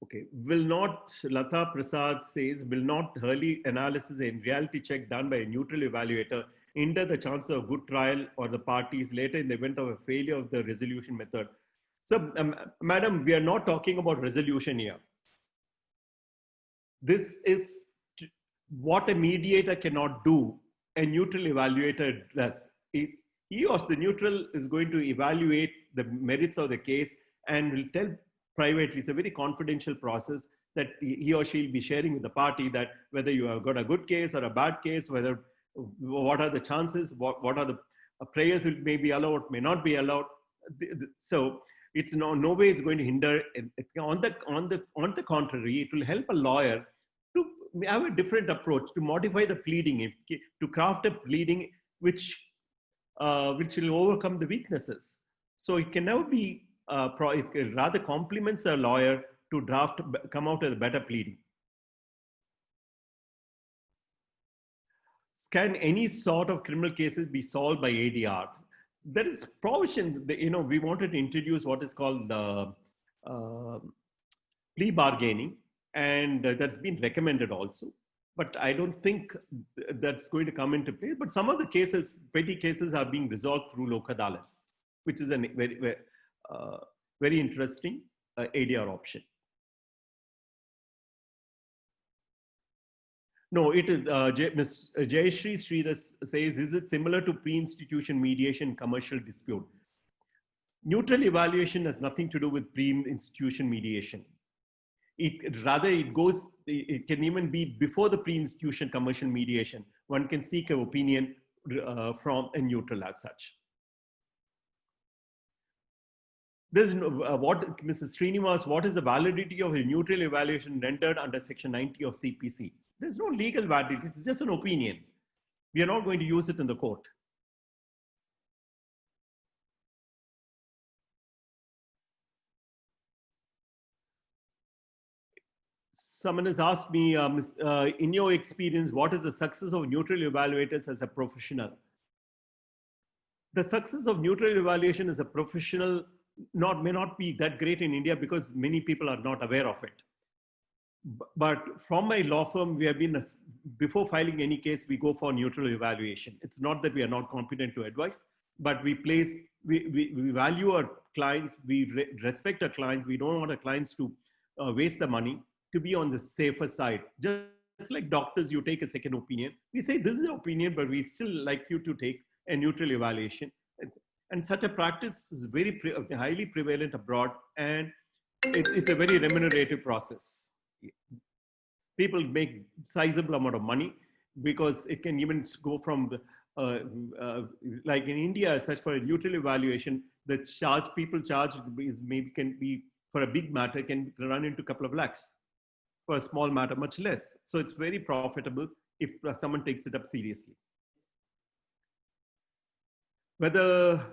Okay, will not, Lata Prasad says, will not early analysis and reality check done by a neutral evaluator hinder the chance of good trial or the parties later in the event of a failure of the resolution method? So, madam, we are not talking about resolution here. This is what a mediator cannot do, a neutral evaluator does. He or the neutral is going to evaluate the merits of the case and will tell privately. It's a very confidential process that he or she will be sharing with the party, that whether you have got a good case or a bad case, whether what are the chances, what are the prayers that may be allowed, may not be allowed. So it's no way it's going to hinder. On the contrary, it will help a lawyer to have a different approach, to modify the pleading, to craft a pleading which will overcome the weaknesses. So it can now be it rather complements a lawyer to come out with a better pleading. Can any sort of criminal cases be solved by ADR? There is provision, we wanted to introduce what is called the plea bargaining, and that's been recommended also. But I don't think that's going to come into play. But some of the cases, petty cases, are being resolved through Lok Adalats, which is a very interesting ADR option. No, it is, Ms. Jayashree Sridhar says, is it similar to pre-institution mediation commercial dispute? Neutral evaluation has nothing to do with pre-institution mediation. It can even be before the pre-institution commercial mediation. One can seek an opinion from a neutral as such. There's Mrs. Srinivas, what is the validity of a neutral evaluation rendered under Section 90 of CPC? There's no legal validity, it's just an opinion. We are not going to use it in the court. Someone has asked me, in your experience, what is the success of neutral evaluators as a professional? The success of neutral evaluation as a professional may not be that great in India because many people are not aware of it. But from my law firm, we have been, before filing any case, we go for neutral evaluation. It's not that we are not competent to advise. but we value our clients, we respect our clients. We don't want our clients to waste the money, to be on the safer side. Just like doctors, you take a second opinion. We say this is an opinion, but we'd still like you to take a neutral evaluation. And such a practice is very highly prevalent abroad, and it's a very remunerative process. People make sizable amount of money because it can even go from the, like in India, such for a neutral evaluation, the charge people charge is maybe can be for a big matter can run into a couple of lakhs. For a small matter, much less. So it's very profitable if someone takes it up seriously. Whether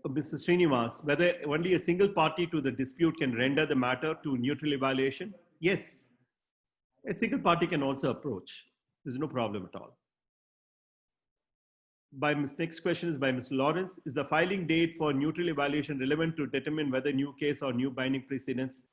Mr. Srinivas, whether only a single party to the dispute can render the matter to neutral evaluation? Yes, a single party can also approach. There's no problem at all. Next question is by Mr. Lawrence. Is the filing date for neutral evaluation relevant to determine whether new case or new binding precedents?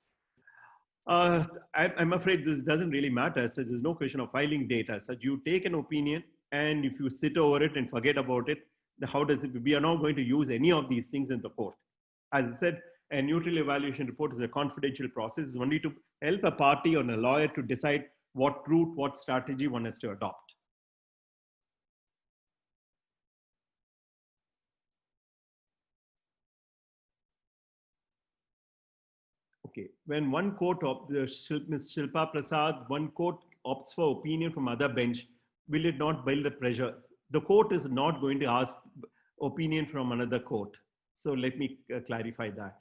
I'm afraid this doesn't really matter. So there's no question of filing data. So you take an opinion, and if you sit over it and forget about it, how does it? We are not going to use any of these things in the court. As I said, a neutral evaluation report is a confidential process. It's only to help a party or a lawyer to decide what route, what strategy one has to adopt. Okay, when one court, Ms. Shilpa Prasad, one court opts for opinion from other bench, will it not build the pressure? The court is not going to ask opinion from another court. So let me clarify that.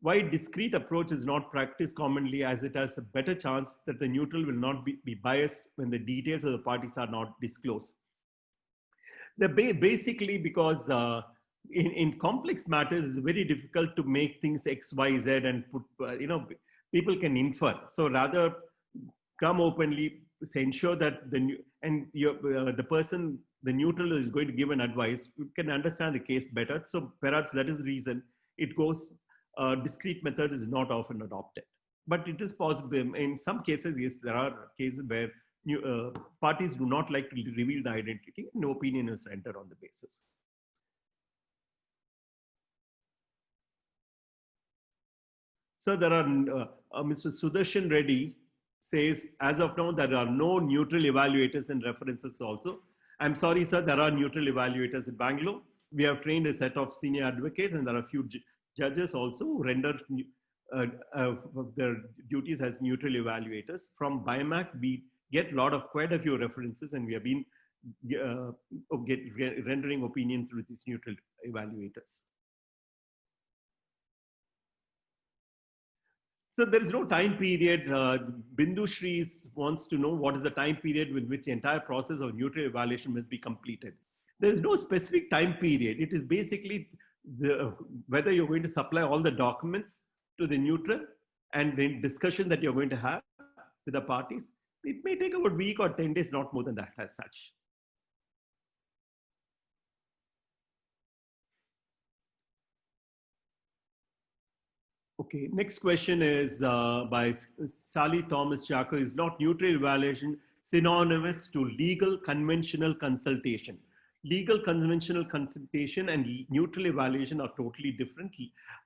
Why discrete approach is not practiced commonly, as it has a better chance that the neutral will not be biased when the details of the parties are not disclosed. Basically because in complex matters, it's very difficult to make things X, Y, Z and put, people can infer. So rather come openly, ensure that the person, the neutral is going to give an advice, you can understand the case better. So perhaps that is the reason it goes, discrete method is not often adopted. But it is possible, in some cases, yes, there are cases where parties do not like to reveal the identity, no opinion is rendered on the basis. So there are, Mr. Sudarshan Reddy says, as of now, there are no neutral evaluators and references also. I'm sorry, sir, there are neutral evaluators in Bangalore. We have trained a set of senior advocates, and there are a few judges also who render their duties as neutral evaluators. From BIMAC, we get quite a few references, and we have been rendering opinion through these neutral evaluators. So there is no time period. Bindu Shri wants to know what is the time period with which the entire process of neutral evaluation must be completed. There is no specific time period. It is basically whether you're going to supply all the documents to the neutral and the discussion that you're going to have with the parties. It may take about a week or 10 days, not more than that as such. Okay, next question is by Sally Thomas Chaka. Is not neutral evaluation synonymous to legal conventional consultation? Legal conventional consultation and neutral evaluation are totally different.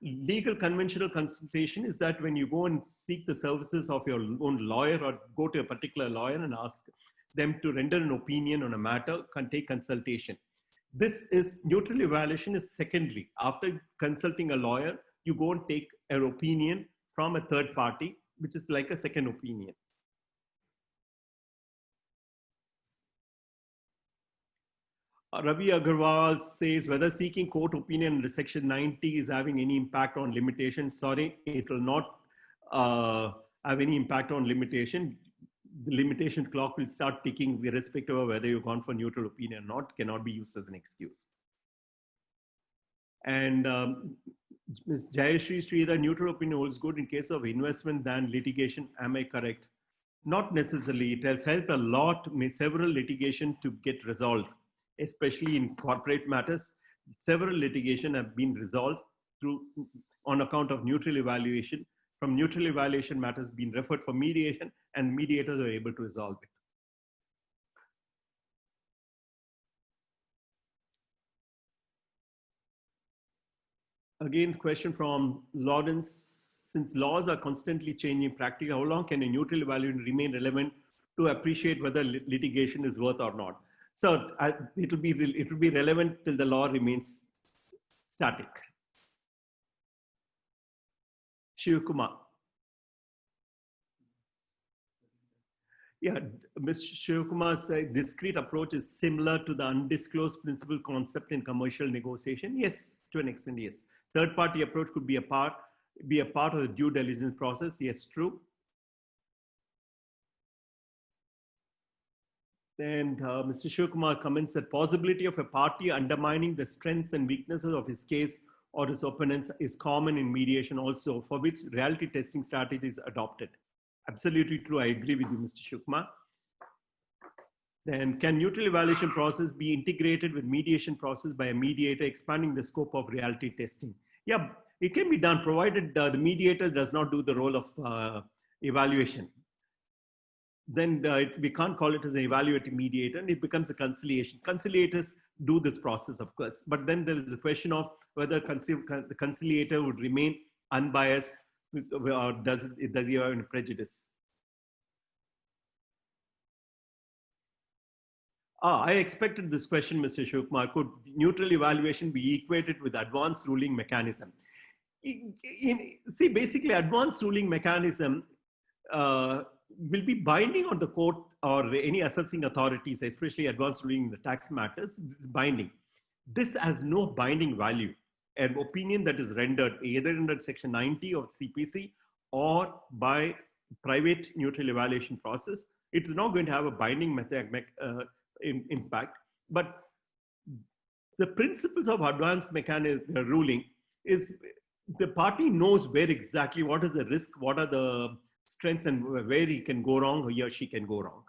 Legal conventional consultation is that when you go and seek the services of your own lawyer or go to a particular lawyer and ask them to render an opinion on a matter, can take consultation. This is neutral evaluation is secondary. After consulting a lawyer, you go and take an opinion from a third party, which is like a second opinion. Ravi Agarwal says, whether seeking court opinion under Section 90 is having any impact on limitation. Sorry, it will not have any impact on limitation. The limitation clock will start ticking irrespective of whether you've gone for neutral opinion or not, cannot be used as an excuse. And Ms. Jayashree Sridhar, neutral opinion holds good in case of investment than litigation. Am I correct? Not necessarily. It has helped a lot, several litigation to get resolved, especially in corporate matters. Several litigation have been resolved on account of neutral evaluation. From neutral evaluation matters being referred for mediation, and mediators are able to resolve it. Again, question from Lawrence. Since laws are constantly changing practically, how long can a neutral evaluation remain relevant to appreciate whether litigation is worth or not? So it will be relevant till the law remains static. Shiv Kumar. Yeah, Ms. Shivkumar's discrete approach is similar to the undisclosed principal concept in commercial negotiation. Yes, to an extent, yes. Third-party approach could be a part of the due diligence process. Yes, true. And Mr. Shivkumar comments that possibility of a party undermining the strengths and weaknesses of his case or his opponents is common in mediation also, for which reality testing strategy is adopted. Absolutely true. I agree with you, Mr. Shivkumar. Then, can neutral evaluation process be integrated with mediation process by a mediator, expanding the scope of reality testing? Yeah, it can be done, provided the mediator does not do the role of evaluation. Then we can't call it as an evaluating mediator, and it becomes a conciliation. Conciliators do this process, of course, but then there is a question of whether the conciliator would remain unbiased, or does he have any prejudice? I expected this question, Mr. Shivkumar. Could neutral evaluation be equated with advanced ruling mechanism? See, basically, advanced ruling mechanism will be binding on the court or any assessing authorities, especially advanced ruling in the tax matters. It's binding. This has no binding value. An opinion that is rendered either under Section 90 of CPC or by private neutral evaluation process, it's not going to have a binding impact. But the principles of advanced ruling is the party knows where exactly what is the risk, what are the strengths, and where he can go wrong or he or she can go wrong.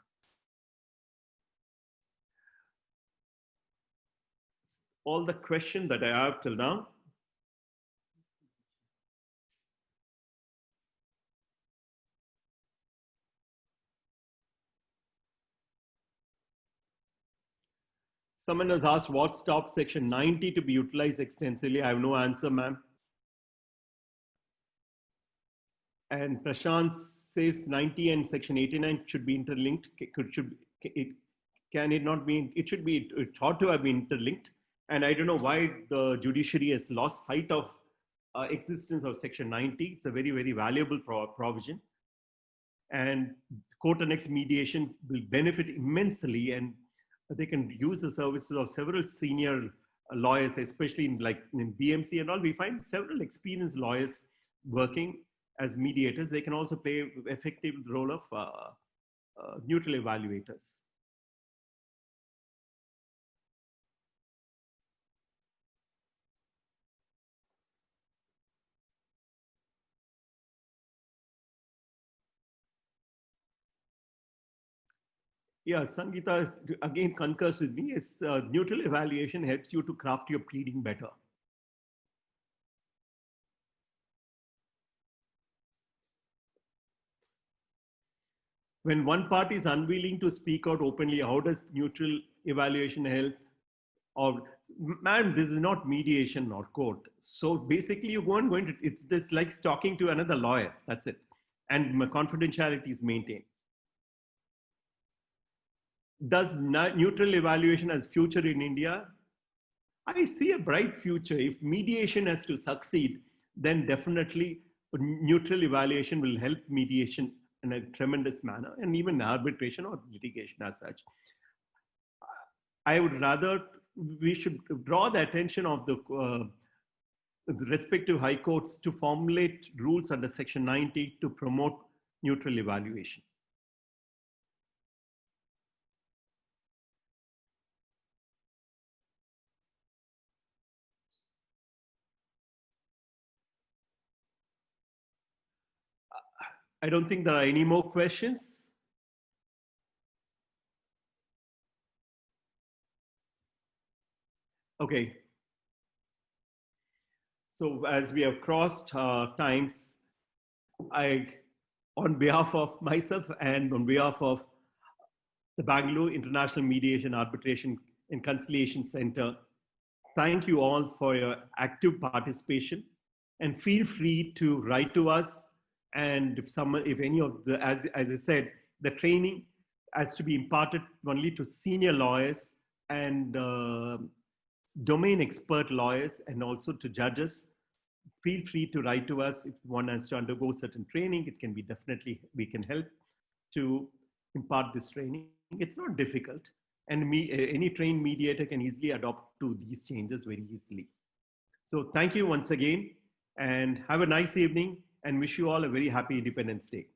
All the questions that I have till now. Someone has asked what stops Section 90 to be utilized extensively. I have no answer, ma'am. And Prashant says 90 and Section 89 should be interlinked. Can it not be? It should be. It ought to have been interlinked. And I don't know why the judiciary has lost sight of existence of Section 90. It's a very, very valuable provision. And court annexed mediation will benefit immensely, and they can use the services of several senior lawyers, especially in BMC and all. We find several experienced lawyers working as mediators. They can also play an effective role of neutral evaluators. Yeah, Sangeeta again concurs with me. Is neutral evaluation helps you to craft your pleading better. When one party is unwilling to speak out openly, how does neutral evaluation help? Or, man, this is not mediation or court. So basically, you go and going to, it's just like talking to another lawyer. That's it. And confidentiality is maintained. Does neutral evaluation has future in India? I see a bright future. If mediation has to succeed, then definitely neutral evaluation will help mediation in a tremendous manner, and even arbitration or litigation as such. I would rather, we should draw the attention of the respective high courts to formulate rules under Section 90 to promote neutral evaluation. I don't think there are any more questions. Okay. So as we have crossed times, on behalf of myself and on behalf of the Bangalore International Mediation, Arbitration and Conciliation Center, thank you all for your active participation, and feel free to write to us. And if any of the, as I said, the training has to be imparted only to senior lawyers and domain expert lawyers, and also to judges. Feel free to write to us. If one has to undergo certain training, it can be definitely, we can help to impart this training. It's not difficult. And any trained mediator can easily adopt to these changes very easily. So thank you once again, and have a nice evening, and wish you all a very happy Independence Day.